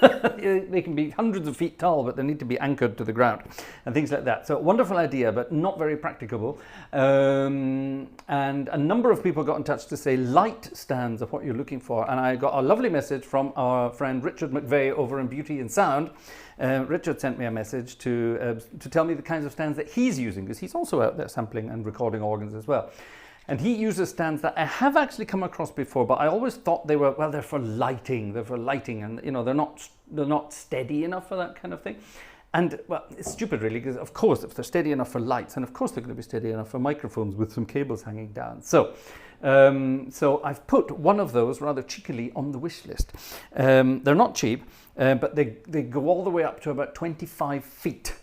They can be hundreds of feet tall, but they need to be anchored to the ground and things like that. So wonderful idea, but not very practicable. And a number of people got in touch to say light stands are what you're looking for. And I got a lovely message from our friend Richard McVeigh over in Beauty and Sound. Richard sent me a message to tell me the kinds of stands that he's using, because he's also out there sampling and recording organs as well. And he uses stands that I have actually come across before, but I always thought they were, they're for lighting. They're for lighting, and they're not steady enough for that kind of thing. And well, it's stupid really, because of course if they're steady enough for lights, and of course they're going to be steady enough for microphones with some cables hanging down. So I've put one of those rather cheekily on the wish list. They're not cheap, but they go all the way up to about 25 feet.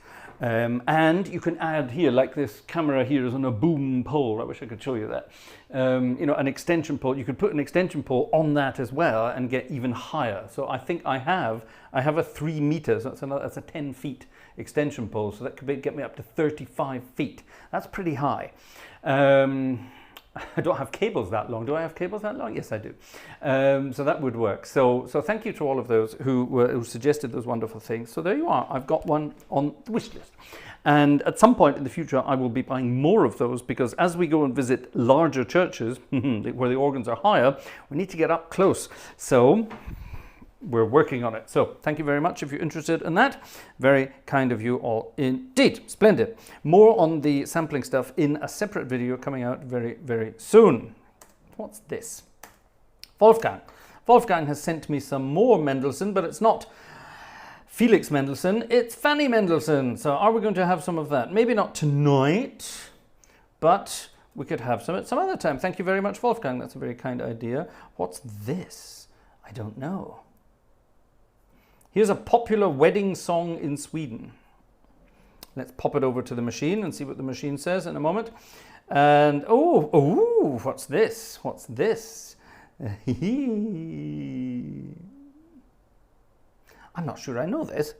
And you can add here, like this camera here is on a boom pole. I wish I could show you that. An extension pole. You could put an extension pole on that as well and get even higher. So I think I have a 3 meters. That's a 10 feet extension pole. So that could get me up to 35 feet. That's pretty high. I don't have cables that long. Do I have cables that long? Yes, I do. So that would work. So thank you to all of those who suggested those wonderful things. So there you are. I've got one on the wish list. And at some point in the future, I will be buying more of those, because as we go and visit larger churches where the organs are higher, we need to get up close. So we're working on it. So thank you very much if you're interested in that. Very kind of you all indeed. Splendid. More on the sampling stuff in a separate video coming out very, very soon. What's this? Wolfgang. Wolfgang has sent me some more Mendelssohn, but it's not Felix Mendelssohn, it's Fanny Mendelssohn. So are we going to have some of that? Maybe not tonight, but we could have some at some other time. Thank you very much, Wolfgang. That's a very kind idea. What's this? I don't know. Here's a popular wedding song in Sweden. Let's pop it over to the machine and see what the machine says in a moment. And oh, what's this? What's this? I'm not sure I know this.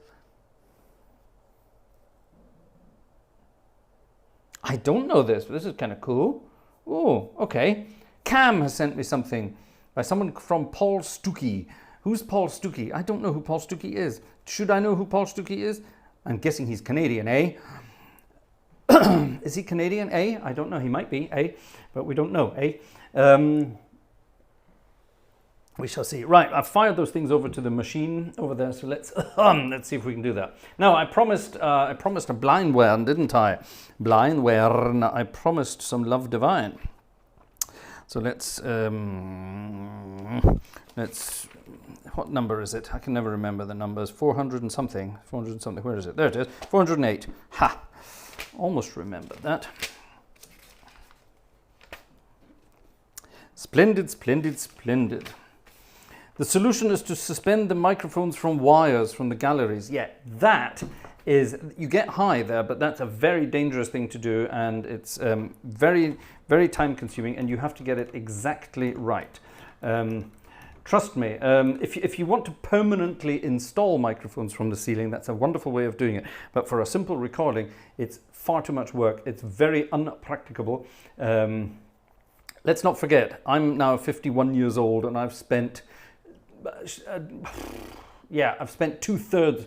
I don't know this, but this is kind of cool. Oh, okay. Cam has sent me something by someone from Paul Stuckey. Who's Paul Stuckey? I don't know who Paul Stuckey is. Should I know who Paul Stuckey is? I'm guessing he's Canadian, eh? Is he Canadian, eh? I don't know. He might be, eh? But we don't know, eh? We shall see. Right, I've fired those things over to the machine over there, so let's see if we can do that. Now, I promised a blind wern, didn't I? Blind wern. I promised some love divine. So let's. What number is it? I can never remember the numbers. 400 and something. 400 and something. Where is it? There it is. 408. Ha! Almost remembered that. Splendid, splendid, splendid. The solution is to suspend the microphones from wires from the galleries. Yeah, that is, you get high there, but that's a very dangerous thing to do, and it's very, very time consuming, and you have to get it exactly right. Trust me, if you want to permanently install microphones from the ceiling, that's a wonderful way of doing it. But for a simple recording, it's far too much work. It's very unpracticable. Let's not forget, I'm now 51 years old, and I've spent I've spent two-thirds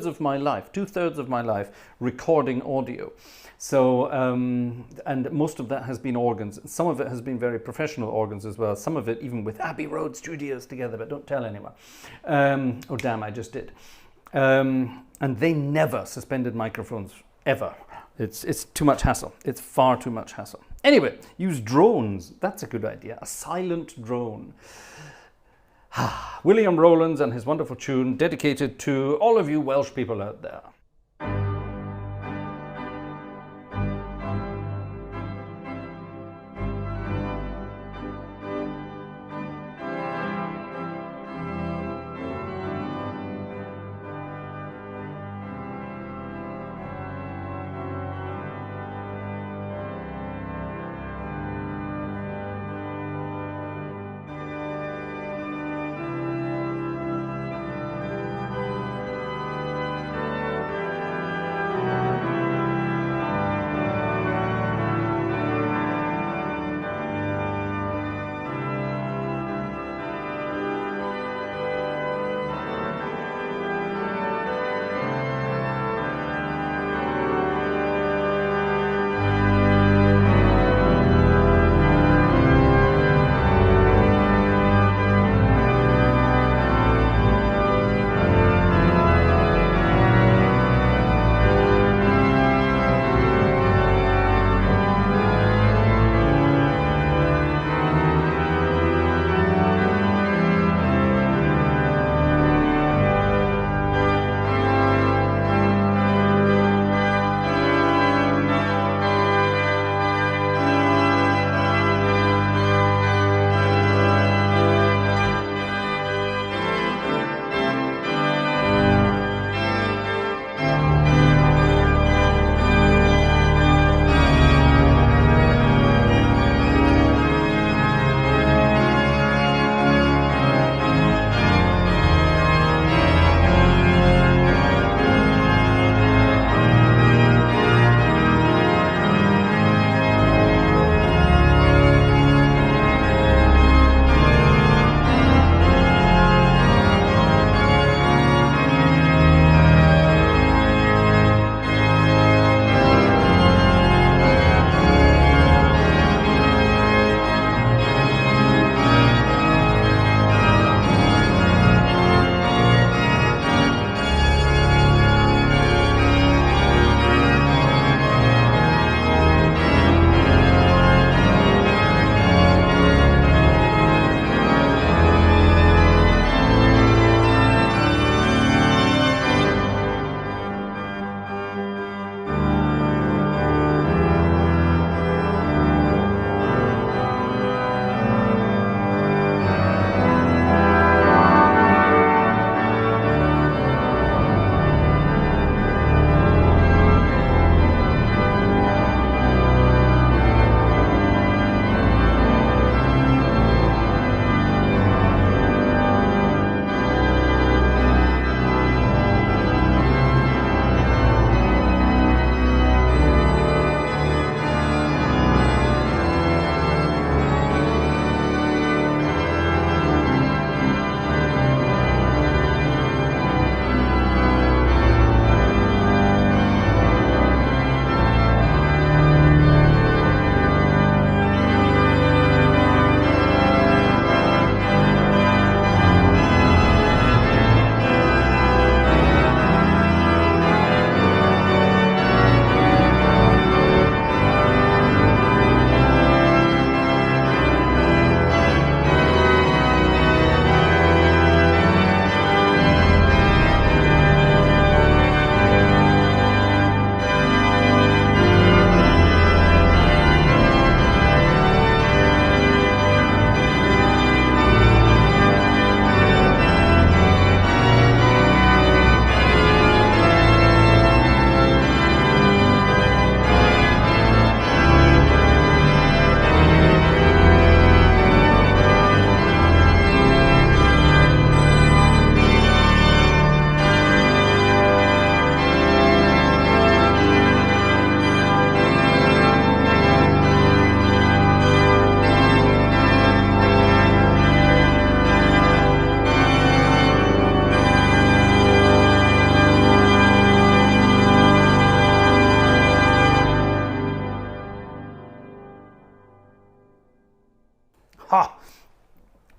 of my life recording audio. So, and most of that has been organs. Some of it has been very professional organs as well. Some of it even with Abbey Road Studios together, but don't tell anyone. Oh, damn, I just did. And they never suspended microphones, ever. It's too much hassle. It's far too much hassle. Anyway, use drones. That's a good idea. A silent drone. William Rowlands and his wonderful tune dedicated to all of you Welsh people out there.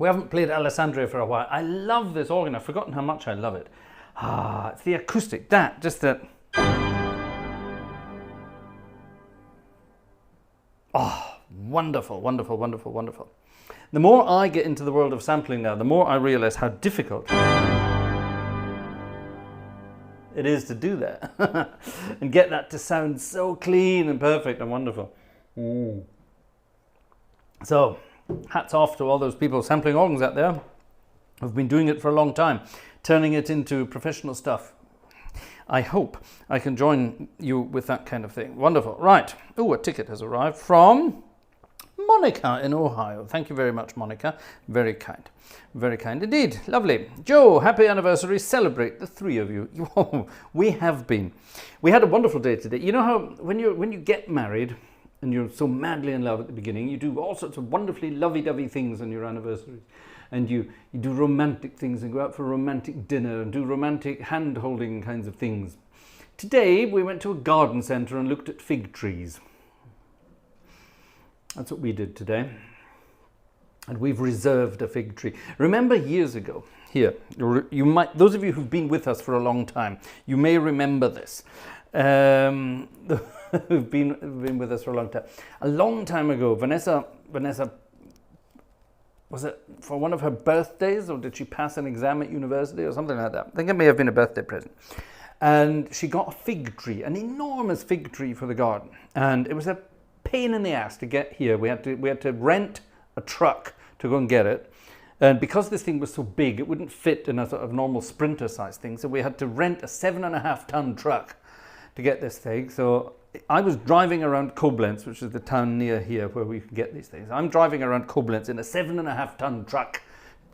We haven't played Alessandria for a while. I love this organ. I've forgotten how much I love it. It's the acoustic. Just that. Oh, wonderful, wonderful, wonderful, wonderful. The more I get into the world of sampling now, the more I realize how difficult it is to do that and get that to sound so clean and perfect and wonderful. So, hats off to all those people sampling organs out there who've been doing it for a long time, turning it into professional stuff. I hope I can join you with that kind of thing. Wonderful. Right. Oh, a ticket has arrived from Monica in Ohio. Thank you very much, Monica. Very kind. Very kind indeed. Lovely. Joe, happy anniversary. Celebrate the three of you. We have been. We had a wonderful day today. You know how when you get married and you're so madly in love at the beginning, you do all sorts of wonderfully lovey-dovey things on your anniversary. And you do romantic things and go out for a romantic dinner and do romantic hand-holding kinds of things. Today, we went to a garden centre and looked at fig trees. That's what we did today. And we've reserved a fig tree. Remember years ago, here, you might, those of you who've been with us for a long time, you may remember this. Who've been with us for a long time. A long time ago, Vanessa, was it for one of her birthdays, or did she pass an exam at university or something like that? I think it may have been a birthday present. And she got a fig tree, an enormous fig tree for the garden. And it was a pain in the ass to get here. We had to rent a truck to go and get it. And because this thing was so big, it wouldn't fit in a sort of normal sprinter size thing. So we had to rent a 7.5-ton truck to get this thing. So I was driving around Koblenz, which is the town near here where we could get these things. I'm driving around Koblenz in a 7.5-ton truck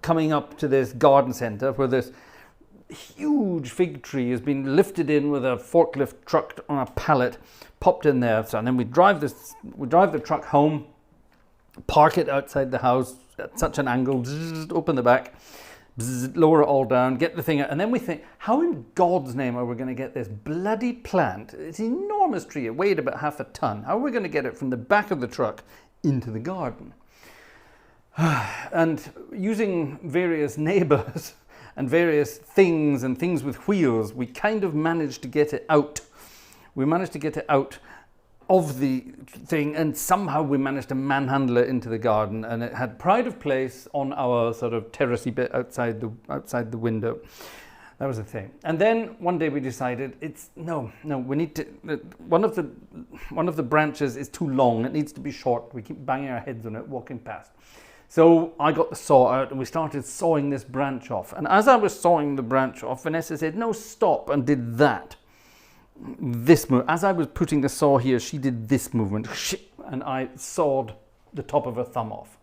coming up to this garden centre where this huge fig tree has been lifted in with a forklift truck on a pallet, popped in there. So, and then we drive the truck home, park it outside the house at such an angle, open the back, lower it all down, get the thing out, and then we think, how in God's name are we going to get this bloody plant? It's an enormous tree, it weighed about 0.5 ton. How are we going to get it from the back of the truck into the garden? And using various neighbours and various things and things with wheels, we kind of managed to get it out. We managed to get it out of the thing, and somehow we managed to manhandle it into the garden, and it had pride of place on our sort of terracey bit outside the window. That was the thing. And then one day we decided we need to, one of the branches is too long, it needs to be short. We keep banging our heads on it walking past. So I got the saw out and we started sawing this branch off. And as I was sawing the branch off, Vanessa said, "No, stop," and did that. This move. As I was putting the saw here, she did this movement, and I sawed the top of her thumb off.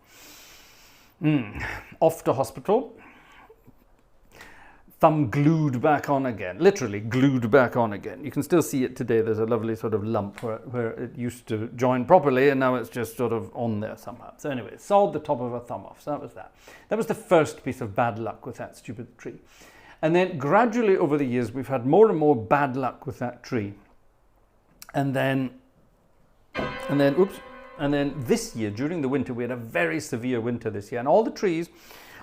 Off to hospital. Thumb glued back on again, literally glued back on again. You can still see it today. There's a lovely sort of lump where it used to join properly, and now it's just sort of on there somehow. So anyway, sawed the top of her thumb off. So that was that. That was the first piece of bad luck with that stupid tree. And then gradually over the years, we've had more and more bad luck with that tree. And then this year, during the winter, we had a very severe winter this year. And all the trees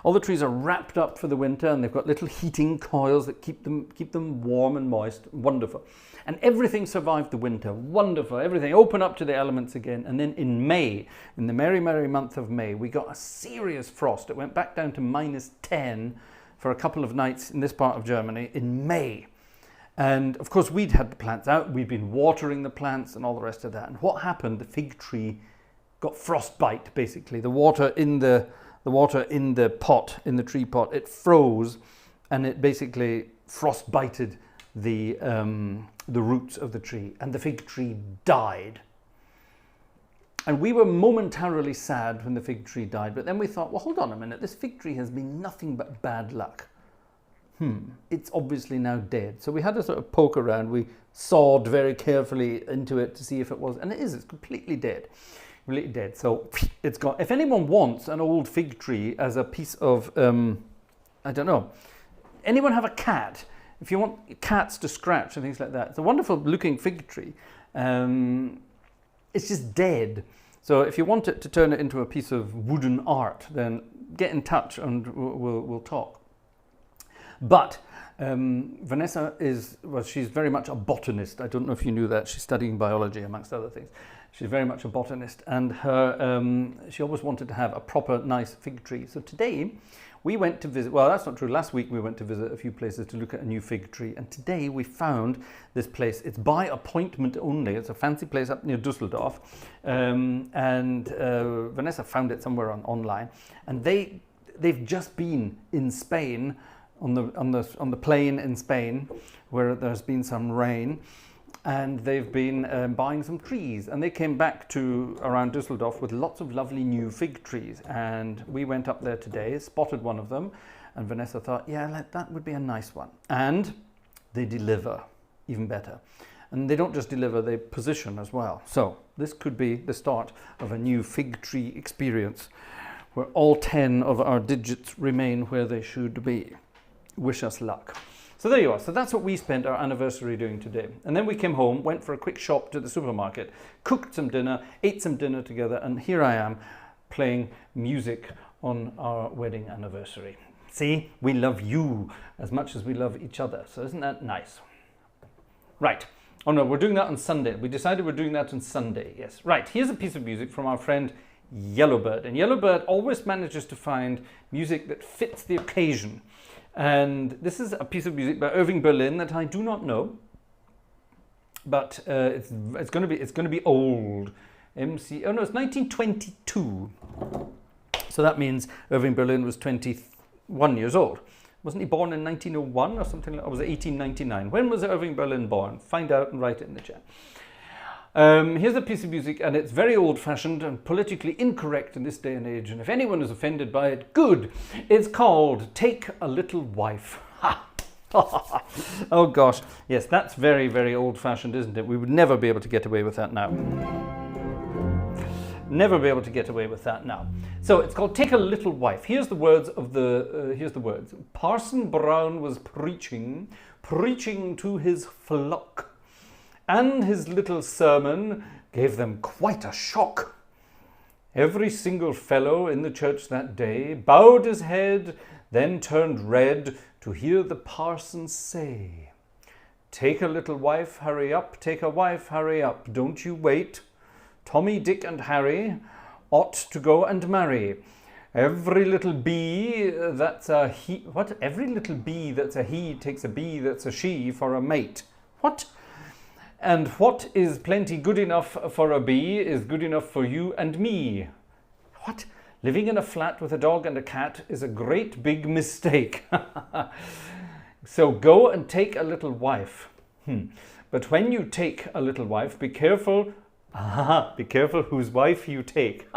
are wrapped up for the winter, and they've got little heating coils that keep them warm and moist. Wonderful. And everything survived the winter. Wonderful. Everything opened up to the elements again. And then in May, in the merry, merry month of May, we got a serious frost. It went back down to -10 for a couple of nights in this part of Germany in May. And of course we'd had the plants out, we'd been watering the plants and all the rest of that. And what happened, the fig tree got frostbite basically. The water in the pot, in the tree pot, it froze and it basically frostbited the roots of the tree, and the fig tree died. And we were momentarily sad when the fig tree died, but then we thought, well, hold on a minute, this fig tree has been nothing but bad luck. It's obviously now dead. So we had to sort of poke around. We sawed very carefully into it to see if it was, and it's completely dead. Completely dead. So it's gone. If anyone wants an old fig tree as a piece of, I don't know, anyone have a cat? If you want cats to scratch and things like that, it's a wonderful looking fig tree. It's just dead. So if you want it to turn it into a piece of wooden art, then get in touch and we'll talk. But Vanessa she's very much a botanist. I don't know if you knew that. She's studying biology amongst other things. She's very much a botanist, and she always wanted to have a proper nice fig tree. So today we went to visit, well, that's not true. Last week we went to visit a few places to look at a new fig tree, and today we found this place. It's by appointment only. It's a fancy place up near Düsseldorf, and Vanessa found it somewhere online, and they've just been in Spain on the plain in Spain where there's been some rain, and they've been buying some trees, and they came back to around Düsseldorf with lots of lovely new fig trees, and we went up there today, spotted one of them, and Vanessa thought, yeah, that would be a nice one. And they deliver even better, and they don't just deliver, they position as well. So this could be the start of a new fig tree experience where all 10 of our digits remain where they should be. Wish us luck. So there you are. So that's what we spent our anniversary doing today. And then we came home, went for a quick shop to the supermarket, cooked some dinner, ate some dinner together, and here I am playing music on our wedding anniversary. See, we love you as much as we love each other. So isn't that nice? Right. Oh no, we're doing that on Sunday. We decided we're doing that on Sunday. Yes. Right. Here's a piece of music from our friend Yellowbird. And Yellowbird always manages to find music that fits the occasion. And this is a piece of music by Irving Berlin that I do not know, but it's going to be old. Oh no, it's 1922. So that means Irving Berlin was 21 years old. Wasn't he born in 1901 or something? Or was it 1899? When was Irving Berlin born? Find out and write it in the chat. Here's a piece of music, and it's very old-fashioned and politically incorrect in this day and age, and if anyone is offended by it, good. It's called Take a Little Wife. Oh gosh, yes, that's very, very old-fashioned, isn't it? We would never be able to get away with that now. Never be able to get away with that now. So it's called Take a Little Wife. Here's the words of here's the words. Parson Brown was preaching to his flock, and his little sermon gave them quite a shock. Every single fellow in the church that day bowed his head, then turned red to hear the parson say, "Take a little wife, hurry up, take a wife, hurry up, don't you wait. Tommy, Dick and Harry ought to go and marry. Every little bee that's a he..." What? Every little bee that's a he takes a bee that's a she for a mate. What? "And what is plenty good enough for a bee is good enough for you and me." What? "Living in a flat with a dog and a cat is a great big mistake." So go and take a little wife. But when you take a little wife, be careful. Be careful whose wife you take.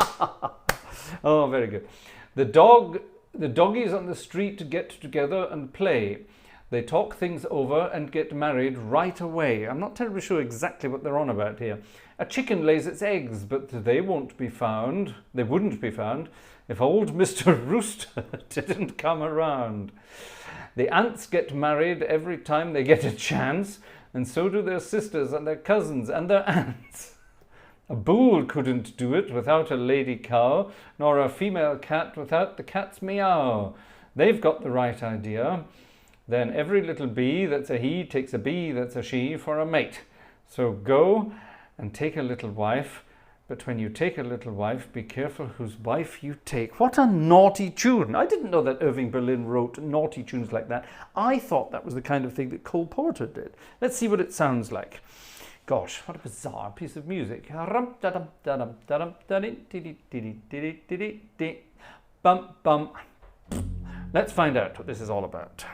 Oh, very good. The doggies on the street get together and play. They talk things over and get married right away. I'm not terribly sure exactly what they're on about here. A chicken lays its eggs, but they wouldn't be found if old Mr. Rooster didn't come around. The ants get married every time they get a chance, and so do their sisters and their cousins and their aunts. A bull couldn't do it without a lady cow, nor a female cat without the cat's meow. They've got the right idea. Then every little bee that's a he takes a bee that's a she for a mate. So go and take a little wife, but when you take a little wife, be careful whose wife you take. What a naughty tune. I didn't know that Irving Berlin wrote naughty tunes like that. I thought that was the kind of thing that Cole Porter did. Let's see what it sounds like. Gosh, what a bizarre piece of music. Bum, bum. Let's find out what this is all about.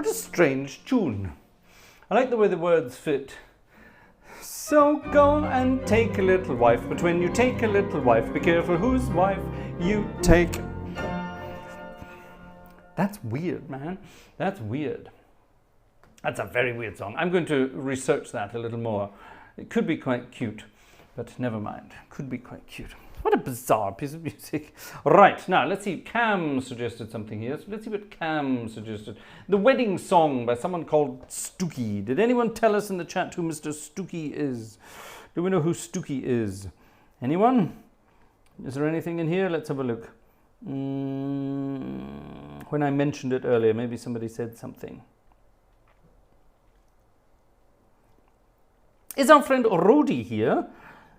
What a strange tune. I like the way the words fit. So go and take a little wife, but when you take a little wife, be careful whose wife you take. That's weird, man. That's weird. That's a very weird song. I'm going to research that a little more. It could be quite cute, but never mind. Could be quite cute. What a bizarre piece of music. Right, now let's see. Cam suggested something here. So let's see what Cam suggested. The Wedding Song by someone called Stooky. Did anyone tell us in the chat who Mr. Stooky is? Do we know who Stooky is? Anyone? Is there anything in here? Let's have a look. When I mentioned it earlier, maybe somebody said something. Is our friend Rodi here?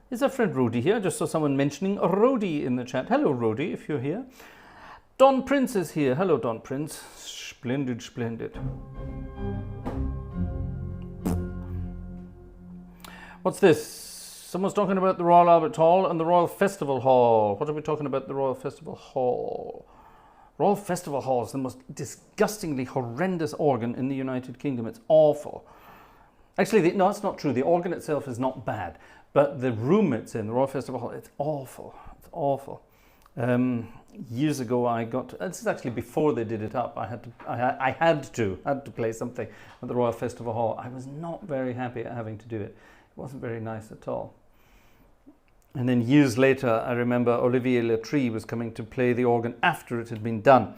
Is our friend Rodi here? I just saw someone mentioning Rodi in the chat. Hello, Rodi, if you're here. Don Prince is here. Hello, Don Prince. Splendid, splendid. What's this? Someone's talking about the Royal Albert Hall and the Royal Festival Hall. What are we talking about the Royal Festival Hall? Royal Festival Hall is the most disgustingly horrendous organ in the United Kingdom. It's awful. Actually, no, it's not true. The organ itself is not bad. But the room it's in, the Royal Festival Hall, it's awful. It's awful. Years ago, this is actually before they did it up. I had to play something at the Royal Festival Hall. I was not very happy at having to do it. It wasn't very nice at all. And then years later, I remember Olivier Latry was coming to play the organ after it had been done.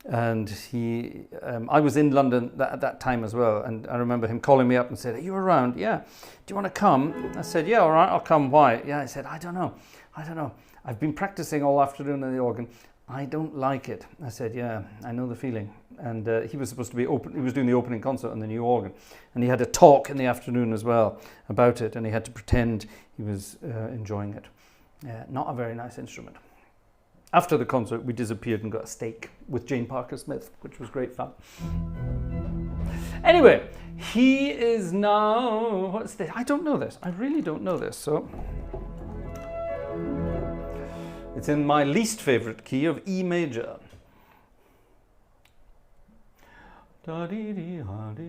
And I was in London at that time as well, and I remember him calling me up and said, "Are you around?" "Yeah." "Do you want to come?" I said, "Yeah, all right, I'll come." "Why?" "Yeah." I said, I don't know. I've been practicing all afternoon on the organ. I don't like it." I said, "Yeah, I know the feeling." And he was supposed to be he was doing the opening concert on the new organ, and he had a talk in the afternoon as well about it, and he had to pretend he was enjoying it. Not a very nice instrument. After the concert, we disappeared and got a steak with Jane Parker Smith, which was great fun. Anyway, he is now... What's this? I don't know this. I really don't know this. So it's in my least favorite key of E major. Da-dee-dee-ha-dee.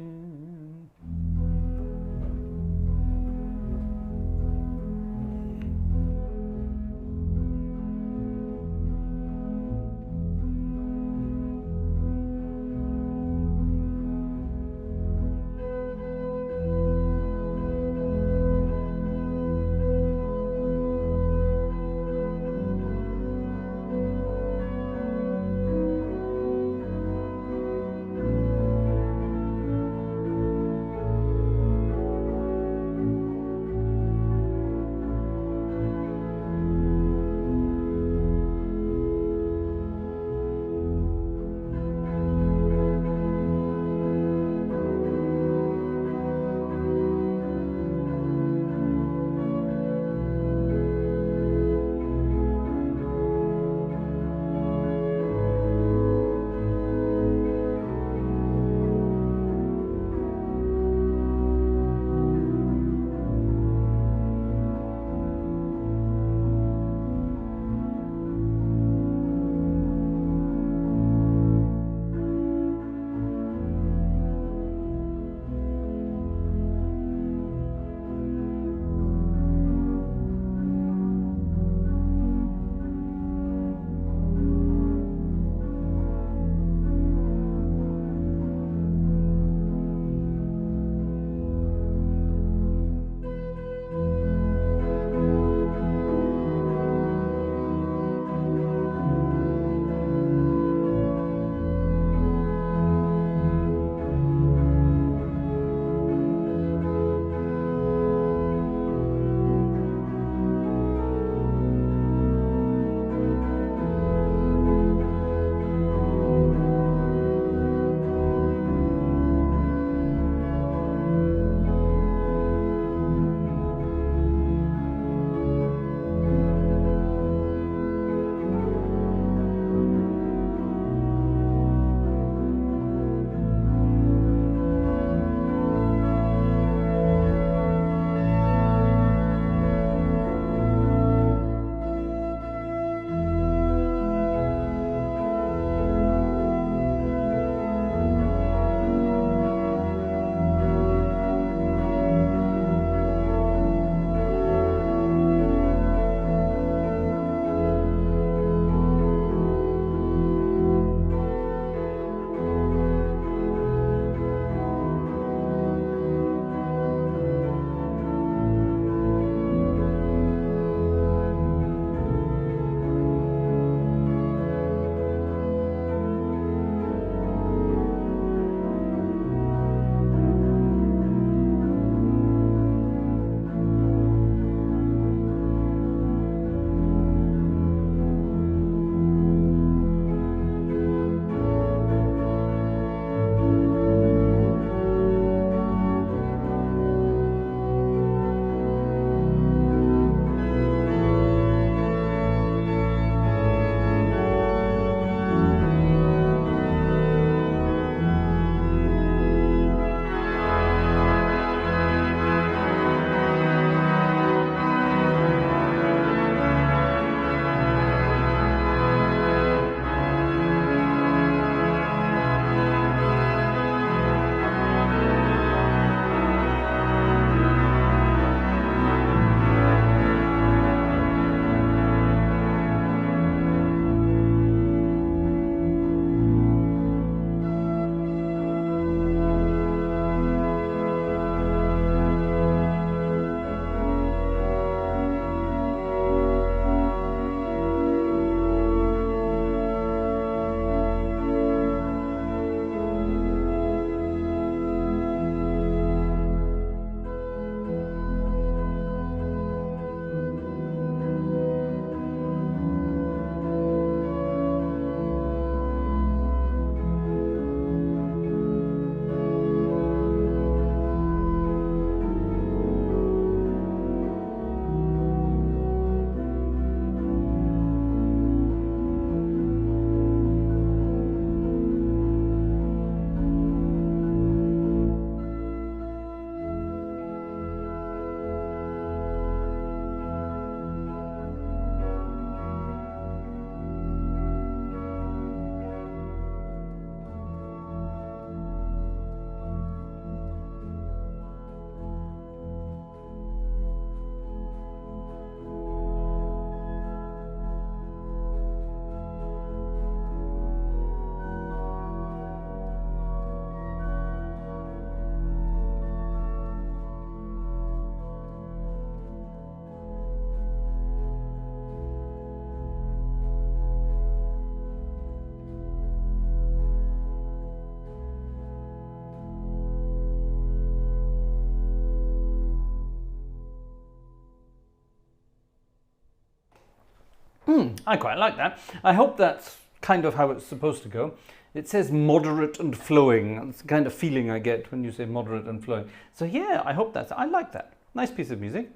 I quite like that. I hope that's kind of how it's supposed to go. It says moderate and flowing. That's the kind of feeling I get when you say moderate and flowing. So yeah, I hope I like that. Nice piece of music.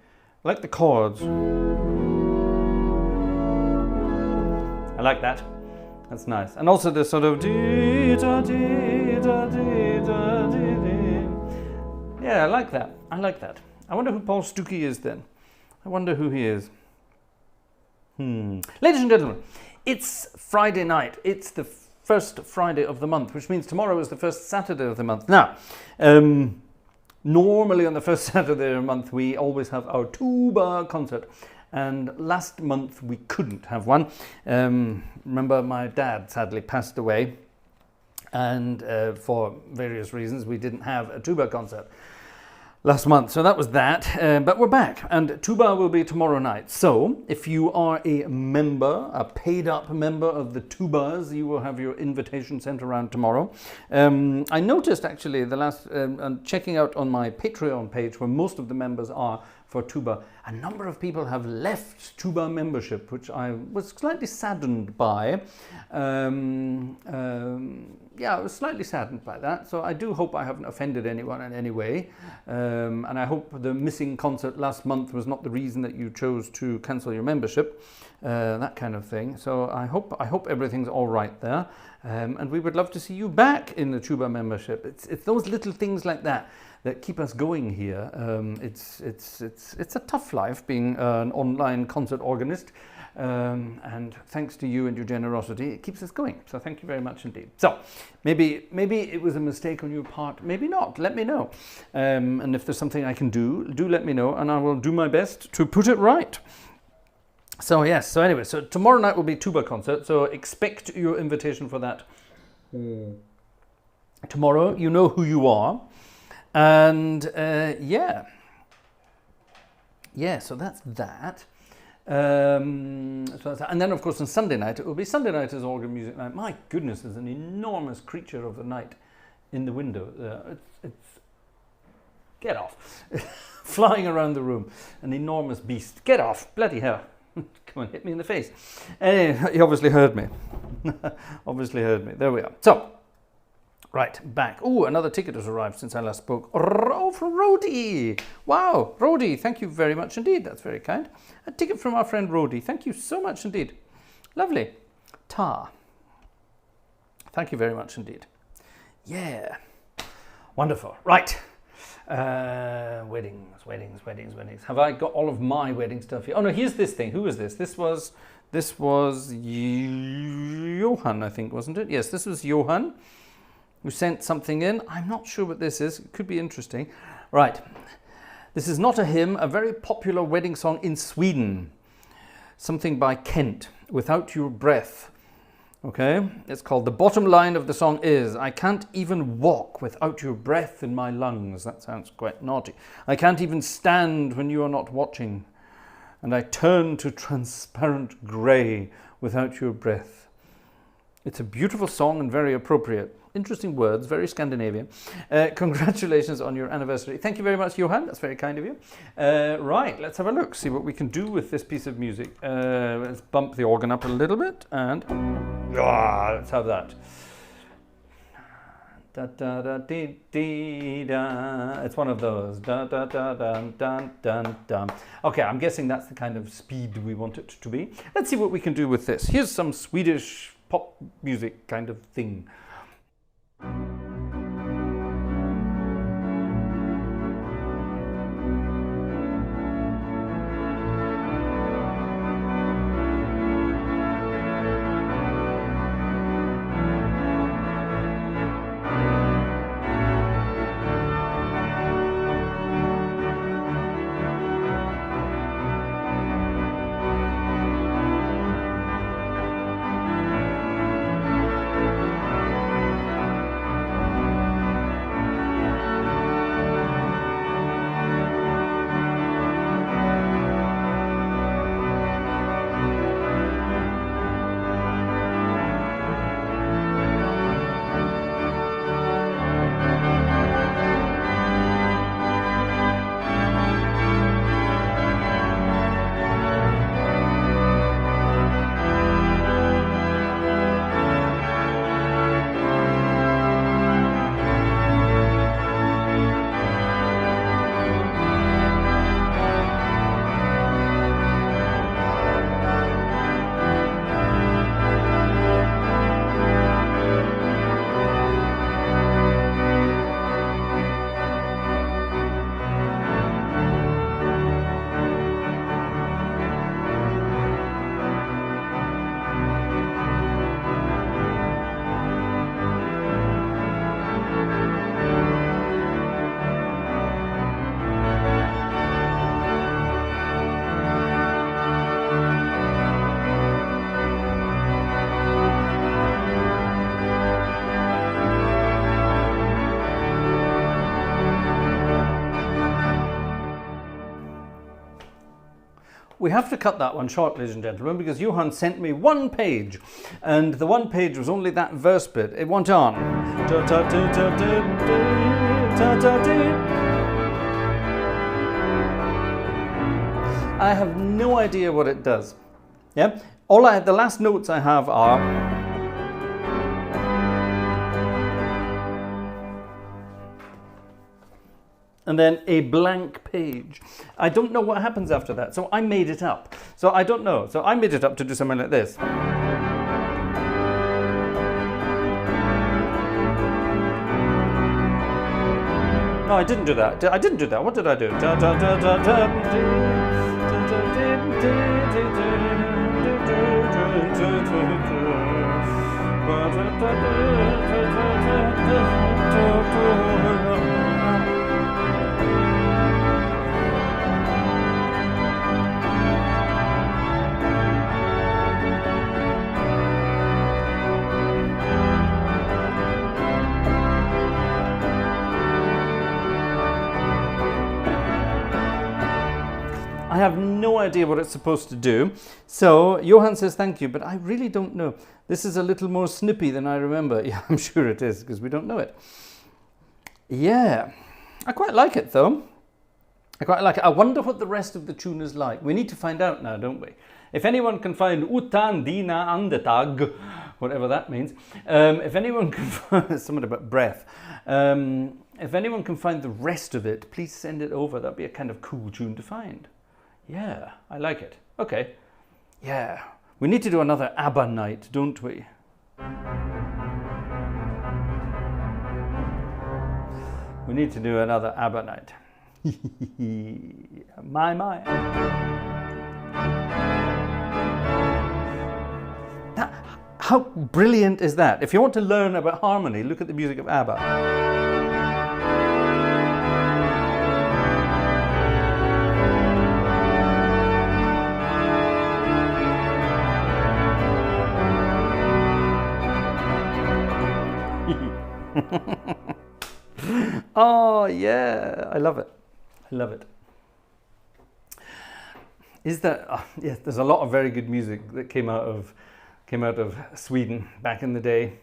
I like the chords. I like that. That's nice. And also the sort of yeah, I like that. I like that. I wonder who Paul Stuckey is then. I wonder who he is. Ladies and gentlemen, it's Friday night. It's the first Friday of the month, which means tomorrow is the first Saturday of the month. Now, normally on the first Saturday of the month, we always have our tuba concert. And last month we couldn't have one. Remember, my dad sadly passed away. And for various reasons, we didn't have a tuba concert last month. So that was that. But we're back. And tuba will be tomorrow night. So if you are a member, a paid up member of the tubas, you will have your invitation sent around tomorrow. I noticed actually checking out on my Patreon page where most of the members are for tuba, a number of people have left tuba membership, which I was slightly saddened by. Yeah, I was slightly saddened by that. So I do hope I haven't offended anyone in any way. And I hope the missing concert last month was not the reason that you chose to cancel your membership, that kind of thing. So I hope everything's all right there. And we would love to see you back in the tuba membership. It's those little things like that keep us going here. It's a tough life being an online concert organist, and thanks to you and your generosity, it keeps us going. So thank you very much indeed. So maybe it was a mistake on your part, maybe not. Let me know, and if there's something I can do let me know, and I will do my best to put it right. So yes. So anyway, so tomorrow night will be tuba concert. So expect your invitation for that. Tomorrow, you know who you are. And yeah, so that's that. And then of course on Sunday night, it will be Sunday night as organ music night. My goodness, there's an enormous creature of the night in the window. It's get off, flying around the room, an enormous beast. Get off, bloody hell. Come on, hit me in the face. Anyway, he obviously heard me. There we are. So. Right, back. Oh, another ticket has arrived since I last spoke. Oh, from Rodi. Wow, Rodi, thank you very much indeed. That's very kind. A ticket from our friend Rodi. Thank you so much indeed. Lovely. Ta. Thank you very much indeed. Yeah. Wonderful. Right. Weddings. Have I got all of my wedding stuff here? Oh no, here's this thing. Who is this? This was Johan, I think, wasn't it? Yes, this was Johan, who sent something in. I'm not sure what this is. It could be interesting. Right. This is not a hymn, a very popular wedding song in Sweden. Something by Kent, Without Your Breath. Okay? It's called, the bottom line of the song is, I can't even walk without your breath in my lungs. That sounds quite naughty. I can't even stand when you are not watching. And I turn to transparent grey without your breath. It's a beautiful song and very appropriate. Interesting words, very Scandinavian. Congratulations on your anniversary. Thank you very much, Johan. That's very kind of you. Right, let's have a look, see what we can do with this piece of music. Let's bump the organ up a little bit and let's have that. Da, da, da, dee, dee, da. It's one of those. Da, da, da, dun, dun, dun, dun. Okay, I'm guessing that's the kind of speed we want it to be. Let's see what we can do with this. Here's some Swedish pop music kind of thing. we have to cut that one short, ladies and gentlemen, because Johan sent me one page, and the one page was only that verse bit. It went on. I have no idea what it does. Yeah, the last notes I have are. And then a blank page. I don't know what happens after that, so I made it up. So I don't know. So I made it up to do something like this. No, I didn't do that. I didn't do that. What did I do? I have no idea what it's supposed to do. So Johan says thank you, but I really don't know. This is a little more snippy than I remember. Yeah, I'm sure it is, because we don't know it. Yeah, I quite like it though. I quite like it. I wonder what the rest of the tune is like. We need to find out now, don't we? If anyone can find Utan Dina Andetag, whatever that means, if anyone can find something about breath, if anyone can find the rest of it, please send it over. That'd be a kind of cool tune to find. Yeah, I like it. Okay. Yeah. We need to do another ABBA night, don't we? We need to do another ABBA night. My. How brilliant is that? If you want to learn about harmony, look at the music of ABBA. Oh yeah, I love it. I love it. Is that yes? There's a lot of very good music that came out of Sweden back in the day,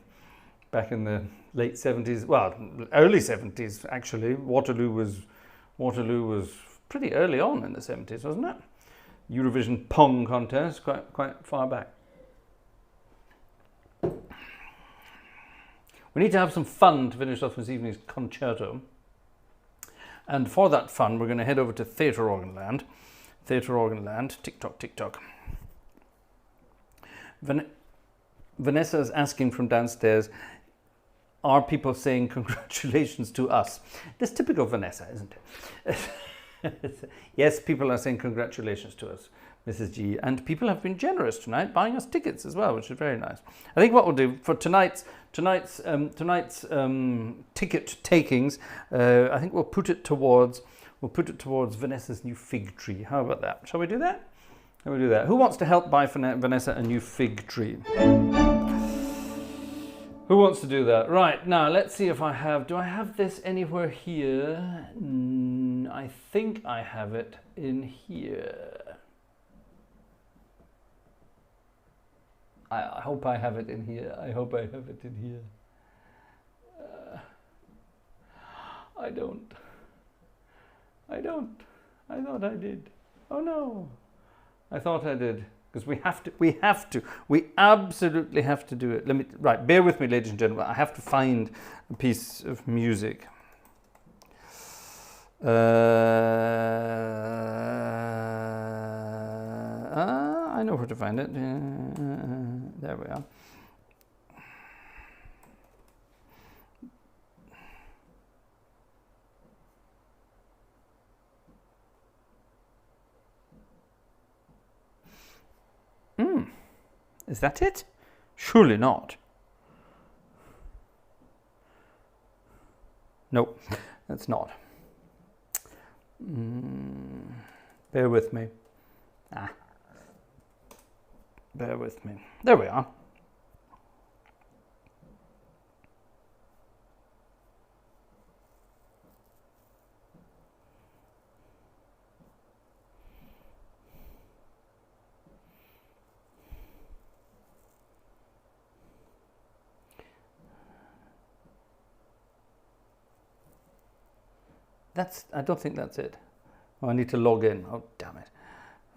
back in the late 70s. Well, early 70s actually. Waterloo was pretty early on in the 70s, wasn't it? Eurovision Pong contest, quite far back. We need to have some fun to finish off this evening's concerto. And for that fun, we're going to head over to Theatre Organ Land. Theatre Organ Land, tick-tock, tick-tock. Vanessa is asking from downstairs, are people saying congratulations to us? That's typical Vanessa, isn't it? Yes, people are saying congratulations to us, Mrs. G. And people have been generous tonight, buying us tickets as well, which is very nice. I think what we'll do for tonight's ticket takings, I think we'll put it towards Vanessa's new fig tree. How about that? Shall we do that? Shall we do that? Who wants to help buy Vanessa a new fig tree? Who wants to do that? Right, now let's see if I have... Do I have this anywhere here? I think I have it in here. I hope I have it in here. I hope I have it in here. I don't. I thought I did. Oh no. I thought I did. Because we absolutely have to do it. Right, bear with me, ladies and gentlemen. I have to find a piece of music. I know where to find it. There we are. Is that it? Surely not. Nope, that's not. Bear with me. Bear with me. There we are. I don't think that's it. Oh, I need to log in. Oh, damn it.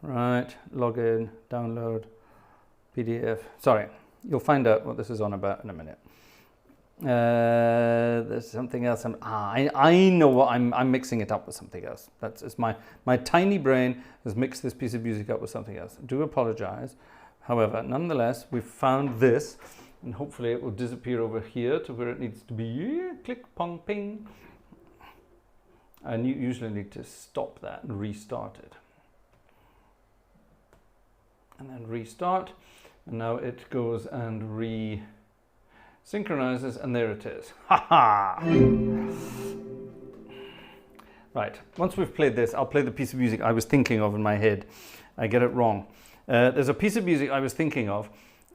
Right, log in, download, PDF. Sorry, you'll find out what this is on about in a minute. There's something else. I know what I'm mixing it up with something else. It's my tiny brain has mixed this piece of music up with something else. I do apologize. However, nonetheless, we've found this, and hopefully it will disappear over here to where it needs to be. Click, pong, ping. I usually need to stop that and restart it. And then restart, and now it goes and synchronizes, and there it is. Ha ha! Right, once we've played this, I'll play the piece of music I was thinking of in my head. I get it wrong. There's a piece of music I was thinking of.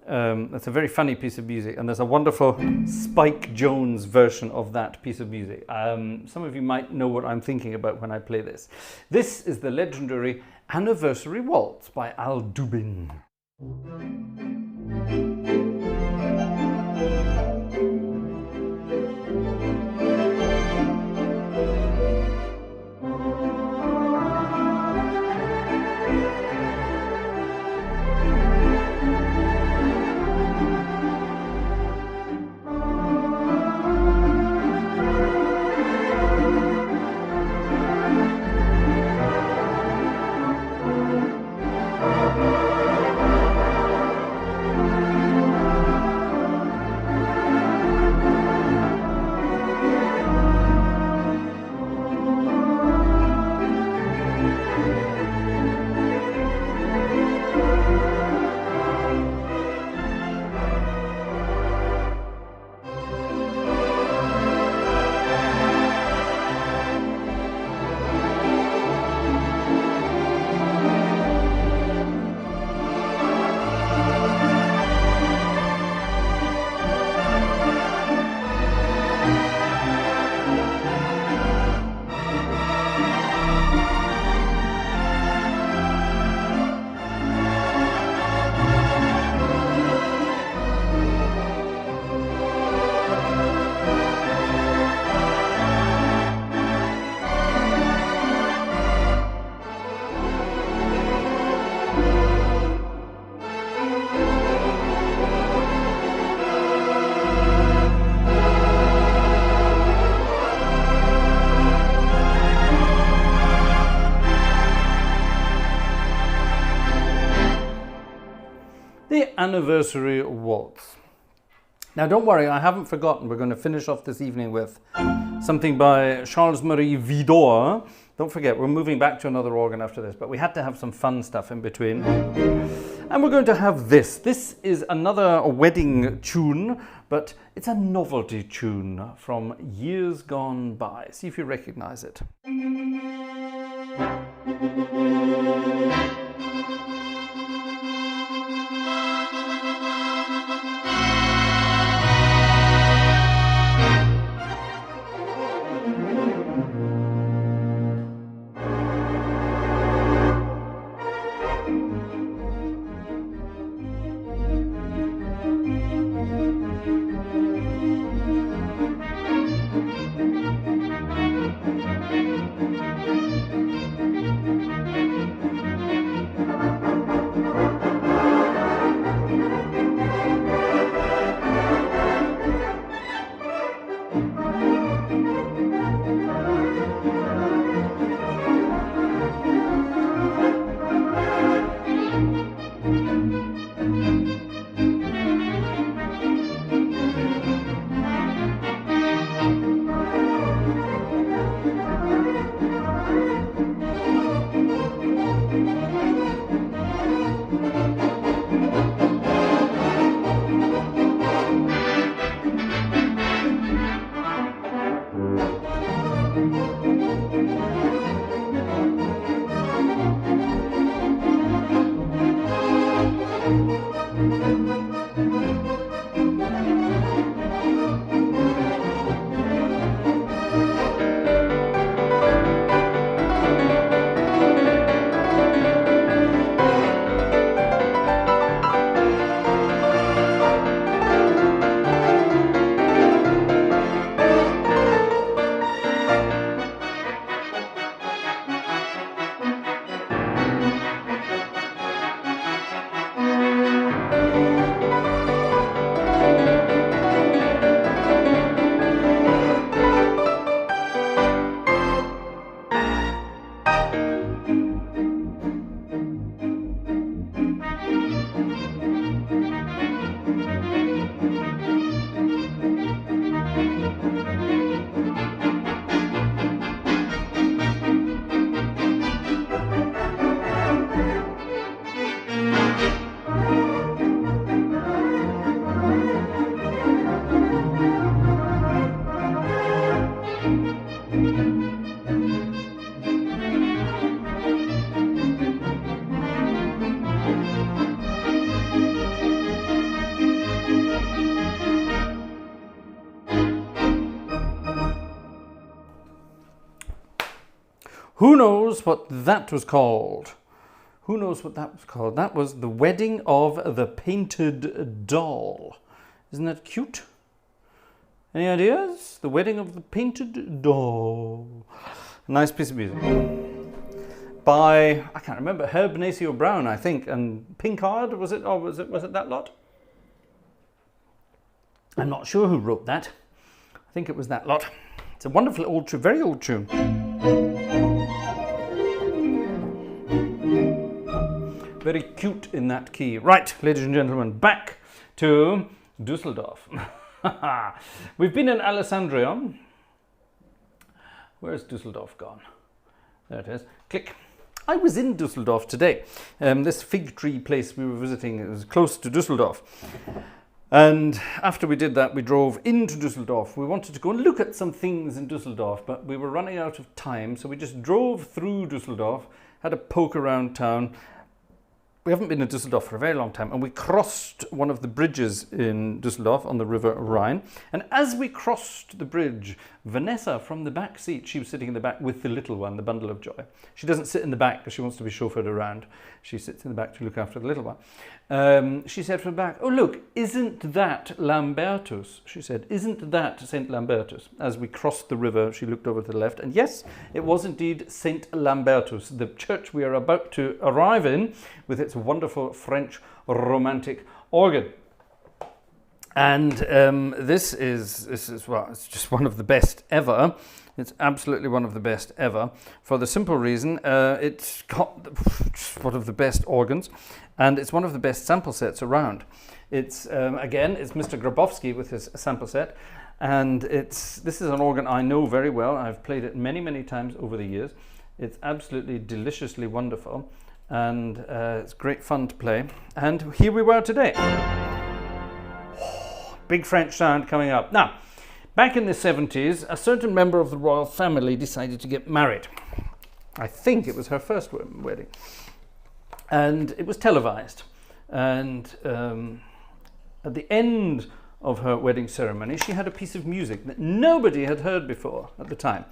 That's a very funny piece of music, and there's a wonderful Spike Jones version of that piece of music. Some of you might know what I'm thinking about when I play this. This is the legendary Anniversary Waltz by Al Dubin. Anniversary Waltz. Now don't worry, I haven't forgotten. We're going to finish off this evening with something by Charles-Marie Widor. Don't forget, we're moving back to another organ after this, but we had to have some fun stuff in between. And we're going to have this. This is another wedding tune, but it's a novelty tune from years gone by. See if you recognize it. Who knows what that was called? Who knows what that was called? That was The Wedding of the Painted Doll. Isn't that cute? Any ideas? The Wedding of the Painted Doll. Nice piece of music. By, I can't remember, Herb Nacio Brown, I think, and Pinkard, was it? Or was it that lot? I'm not sure who wrote that. I think it was that lot. It's a wonderful old tune, very old tune. Very cute in that key. Right, ladies and gentlemen, back to Dusseldorf. We've been in Alessandria. Where's Dusseldorf gone? There it is. Click. I was in Dusseldorf today. This fig tree place we were visiting, it was close to Dusseldorf. And after we did that, we drove into Dusseldorf. We wanted to go and look at some things in Dusseldorf, but we were running out of time, so we just drove through Dusseldorf, had a poke around town. We haven't been in Dusseldorf for a very long time, and we crossed one of the bridges in Dusseldorf on the River Rhine. And as we crossed the bridge, Vanessa from the back seat, she was sitting in the back with the little one, the bundle of joy. She doesn't sit in the back because she wants to be chauffeured around. She sits in the back to look after the little one. She said from the back, "Oh look, isn't that Lambertus?" She said, "Isn't that St. Lambertus?" As we crossed the river, she looked over to the left, and yes, it was indeed St. Lambertus, the church we are about to arrive in, with its wonderful French romantic organ. And this is well, it's just one of the best ever. It's absolutely one of the best ever, for the simple reason it's got one of the best organs, and it's one of the best sample sets around. It's again, it's Mr. Grabowski with his sample set, and this is an organ I know very well. I've played it many times over the years. It's absolutely deliciously wonderful, and it's great fun to play. And here we were today. Big French sound coming up. Now, back in the 70s, a certain member of the royal family decided to get married. I think it was her first wedding. And it was televised. And at the end of her wedding ceremony, she had a piece of music that nobody had heard before at the time.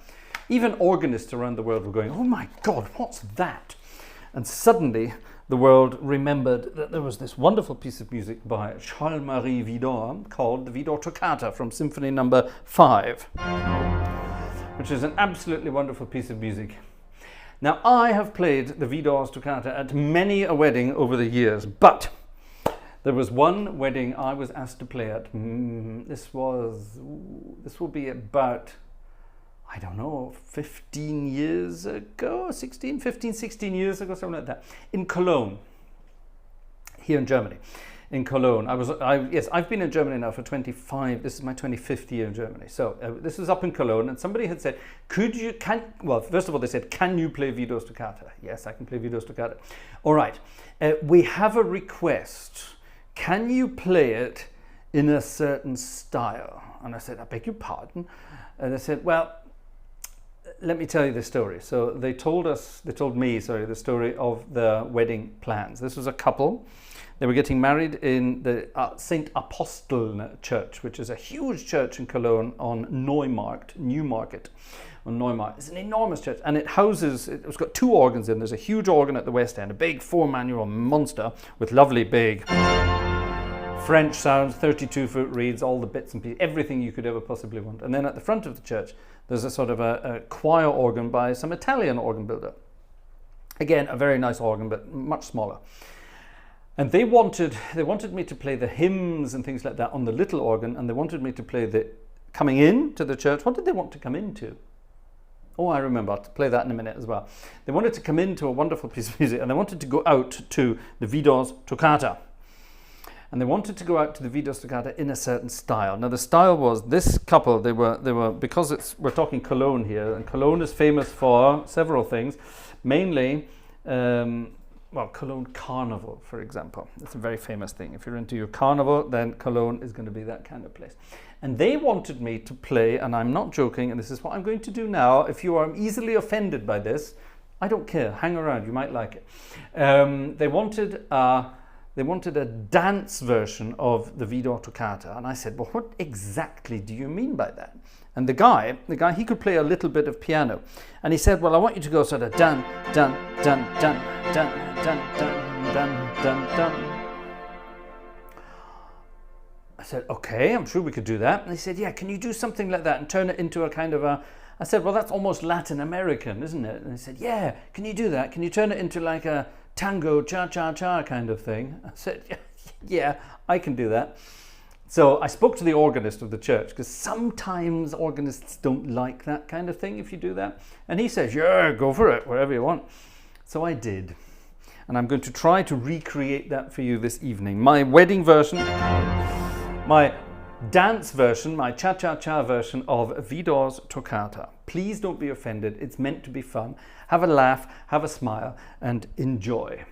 Even organists around the world were going, "Oh my God, what's that?" And suddenly the world remembered that there was this wonderful piece of music by Charles-Marie Widor called the Widor Toccata from Symphony No. 5, which is an absolutely wonderful piece of music. Now, I have played the Widor's Toccata at many a wedding over the years, but there was one wedding I was asked to play at. This will be about, I don't know, 15 years ago, 16 years ago, something like that, in Cologne, here in Germany, in Cologne. I've been in Germany now for 25, this is my 25th year in Germany. So this was up in Cologne, and somebody had said, well, first of all, they said, "Can you play Widor's Toccata?" Yes, I can play Widor's Toccata. All right, we have a request. Can you play it in a certain style? And I said, "I beg your pardon?" And they said, "Well, let me tell you the story." So they told me the story of the wedding plans. This was a couple. They were getting married in the St. Apostel Church, which is a huge church in Cologne on Newmarket. On Neumarkt. It's an enormous church, and it's got two organs in. There's a huge organ at the west end, a big 4-manual monster with lovely big French sounds, 32-foot reeds, all the bits and pieces, everything you could ever possibly want. And then at the front of the church, there's a sort of a choir organ by some Italian organ builder. Again, a very nice organ, but much smaller. And they wanted me to play the hymns and things like that on the little organ, and they wanted me to play coming in to the church. What did they want to come into? Oh, I remember. I'll play that in a minute as well. They wanted to come into a wonderful piece of music, and they wanted to go out to the Widor's Toccata. And they wanted to go out to the Widor's Toccata in a certain style. Now, the style was, this couple, they were because we're talking Cologne here, and Cologne is famous for several things, mainly, Cologne Carnival, for example. It's a very famous thing. If you're into your carnival, then Cologne is going to be that kind of place. And they wanted me to play, and I'm not joking, and this is what I'm going to do now. If you are easily offended by this, I don't care. Hang around, you might like it. They wanted they wanted a dance version of the Widor toccata. And I said, well, what exactly do you mean by that? And the guy, he could play a little bit of piano. And he said, well, I want you to go sort of dun, dun, dun, dun, dun, dun, dun, dun, dun, dun. I said, okay, I'm sure we could do that. And he said, yeah, can you do something like that and turn it into a kind of a... I said, well, that's almost Latin American, isn't it? And he said, yeah, can you do that? Can you turn it into like a tango, cha-cha-cha kind of thing? I said, yeah, I can do that. So I spoke to the organist of the church, because sometimes organists don't like that kind of thing if you do that. And he says, yeah, go for it, wherever you want. So I did. And I'm going to try to recreate that for you this evening. My wedding version, my dance version, my cha-cha-cha version of Widor's toccata. Please don't be offended. It's meant to be fun. Have a laugh, have a smile, and enjoy.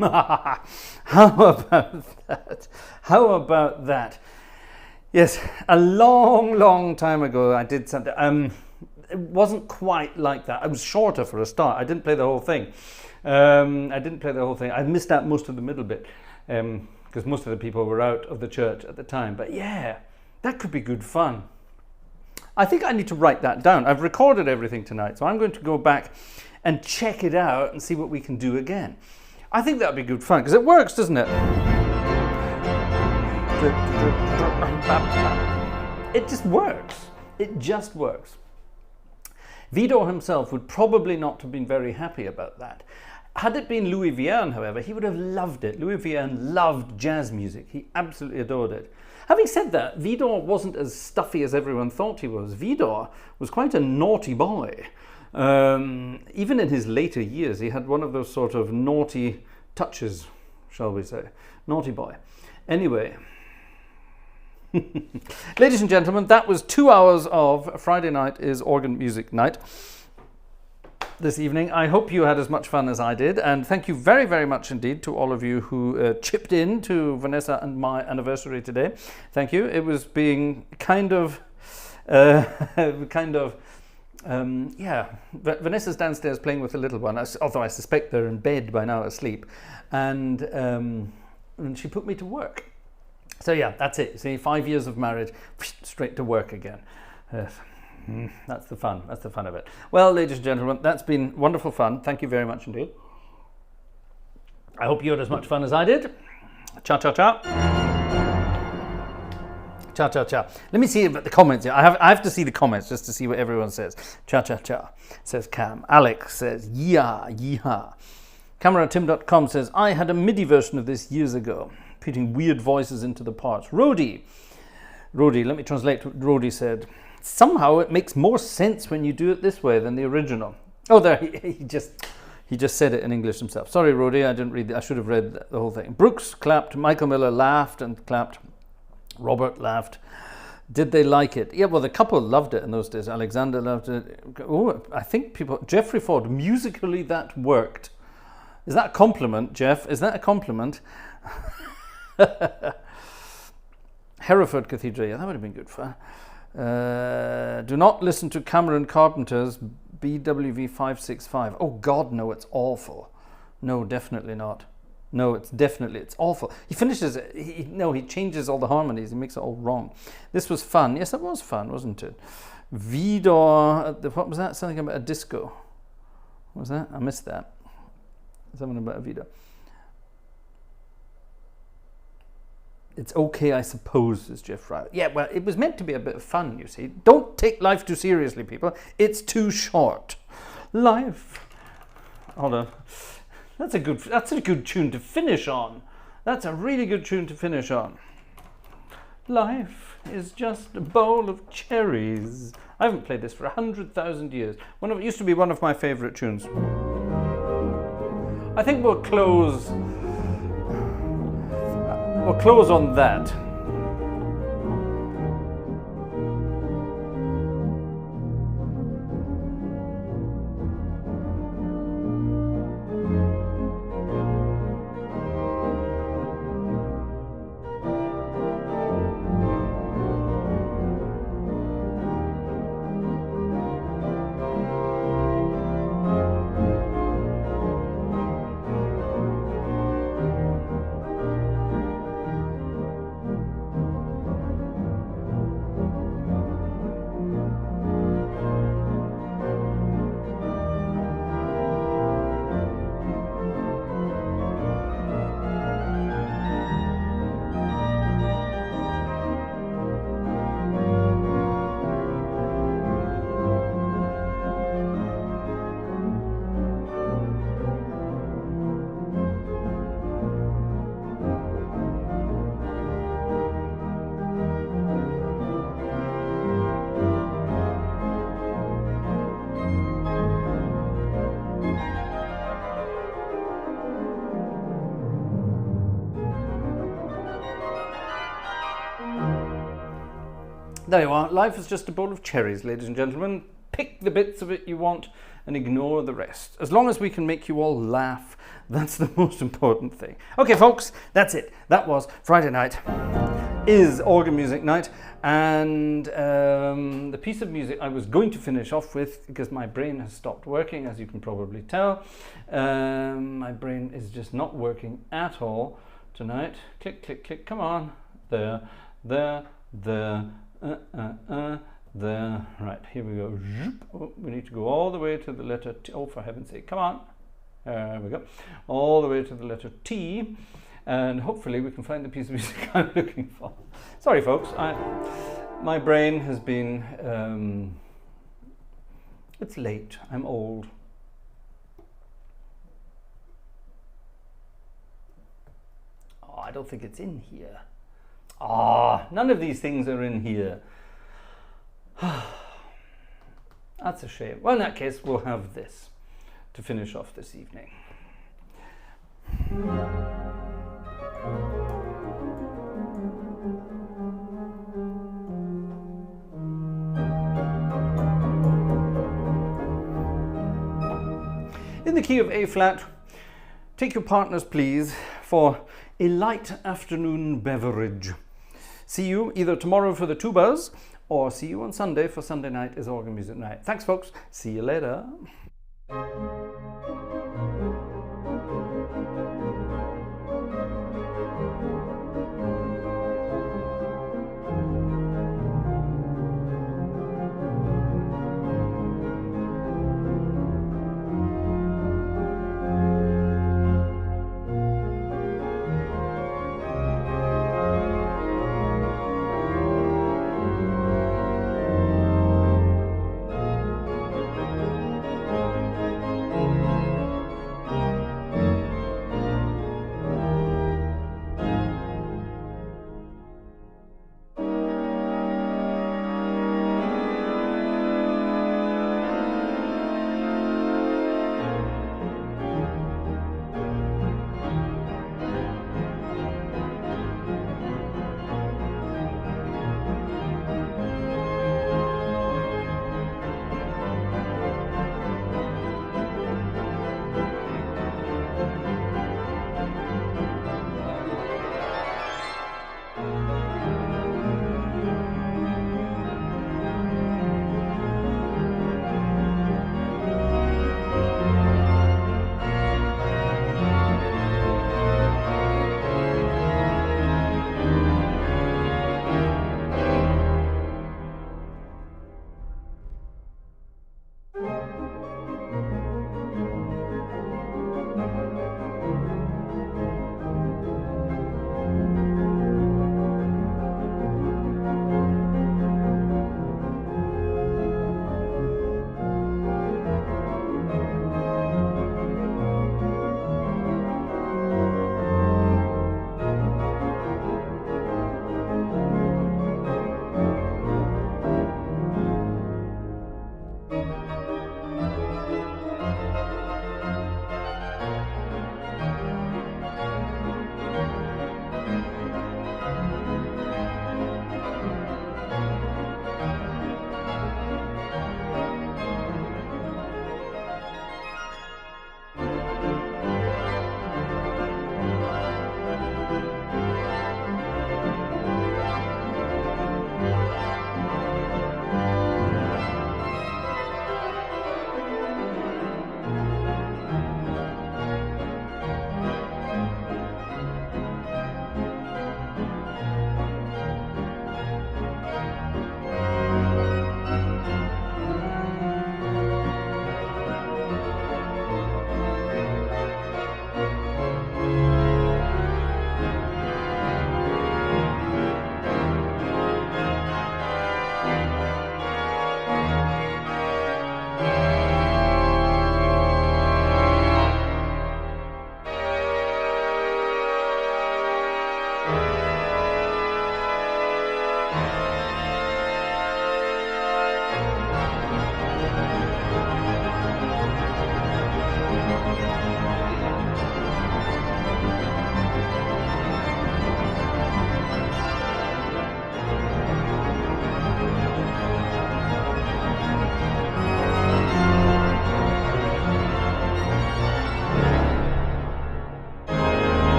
How about that? How about that? Yes, a long time ago I did something. It wasn't quite like that. I was shorter for a start. I didn't play the whole thing. I missed out most of the middle bit because most of the people were out of the church at the time. But yeah, that could be good fun. I think I need to write that down. I've recorded everything tonight, so I'm going to go back and check it out and see what we can do again. I think that would be good fun because it works, doesn't it? It just works. It just works. Widor himself would probably not have been very happy about that. Had it been Louis Vierne, however, he would have loved it. Louis Vierne loved jazz music. He absolutely adored it. Having said that, Widor wasn't as stuffy as everyone thought he was. Widor was quite a naughty boy. Even in his later years, he had one of those sort of naughty touches, shall we say. Naughty boy. Anyway, ladies and gentlemen, that was 2 hours of Friday Night is Organ Music Night this evening. I hope you had as much fun as I did, and thank you very much indeed to all of you who chipped in to Vanessa and my anniversary today. Thank you. It was being Vanessa's downstairs playing with the little one, although I suspect they're in bed by now asleep, and she put me to work. So yeah, that's it. See, 5 years of marriage, straight to work again. That's the fun. That's the fun of it. Well, ladies and gentlemen, that's been wonderful fun. Thank you very much indeed. I hope you had as much fun as I did. Cha cha cha. Cha cha cha. Let me see the comments. I have to see the comments just to see what everyone says. Cha cha cha, says Cam. Alex says yeah, yeehaw. CameraTim.com says I had a MIDI version of this years ago, putting weird voices into the parts. Rodi, let me translate what Rodi said. Somehow it makes more sense when you do it this way than the original. Oh, there, he just said it in English himself. Sorry, Rodi, I didn't read that. I should have read the whole thing. Brooks clapped. Michael Miller laughed and clapped. Robert laughed. Did they like it? Yeah, well, the couple loved it in those days. Alexander loved it. Oh, I think people... Jeffrey Ford, musically that worked. Is that a compliment, Jeff? Is that a compliment? Hereford Cathedral, yeah, that would have been good fun. Do not listen to Cameron Carpenter's BWV 565. Oh God, no, it's awful. No, definitely not. No, it's awful. He finishes it. He changes all the harmonies. He makes it all wrong. This was fun. Yes, it was fun, wasn't it? Widor. What was that? Something about a disco. What was that? I missed that. Something about a Widor. It's okay, I suppose, says Jeff Wright. Yeah, well, it was meant to be a bit of fun, you see. Don't take life too seriously, people. It's too short. Life. Hold on. That's a good tune to finish on. That's a really good tune to finish on. Life is just a bowl of cherries. I haven't played this for 100,000 years. It used to be one of my favourite tunes. I think we'll close on that. There you are. Life is just a bowl of cherries, ladies and gentlemen. Pick the bits of it you want and ignore the rest. As long as we can make you all laugh, that's the most important thing. Okay, folks, that's it. That was Friday night is organ music night, and the piece of music I was going to finish off with, because my brain has stopped working, as you can probably tell. My brain is just not working at all tonight. Click, click, click, come on. There, there, there, there. Right, here we go. Oh, we need to go all the way to the letter T. Oh, for heaven's sake, come on. There we go. All the way to the letter T. And hopefully we can find the piece of music I'm looking for. Sorry, folks. My brain has been... it's late. I'm old. Oh, I don't think it's in here. Ah, none of these things are in here. That's a shame. Well, in that case, we'll have this to finish off this evening. In the key of A flat, take your partners, please, for a light afternoon beverage. See you either tomorrow for the tubas, or see you on Sunday for Sunday night is organ music night. Thanks, folks. See you later.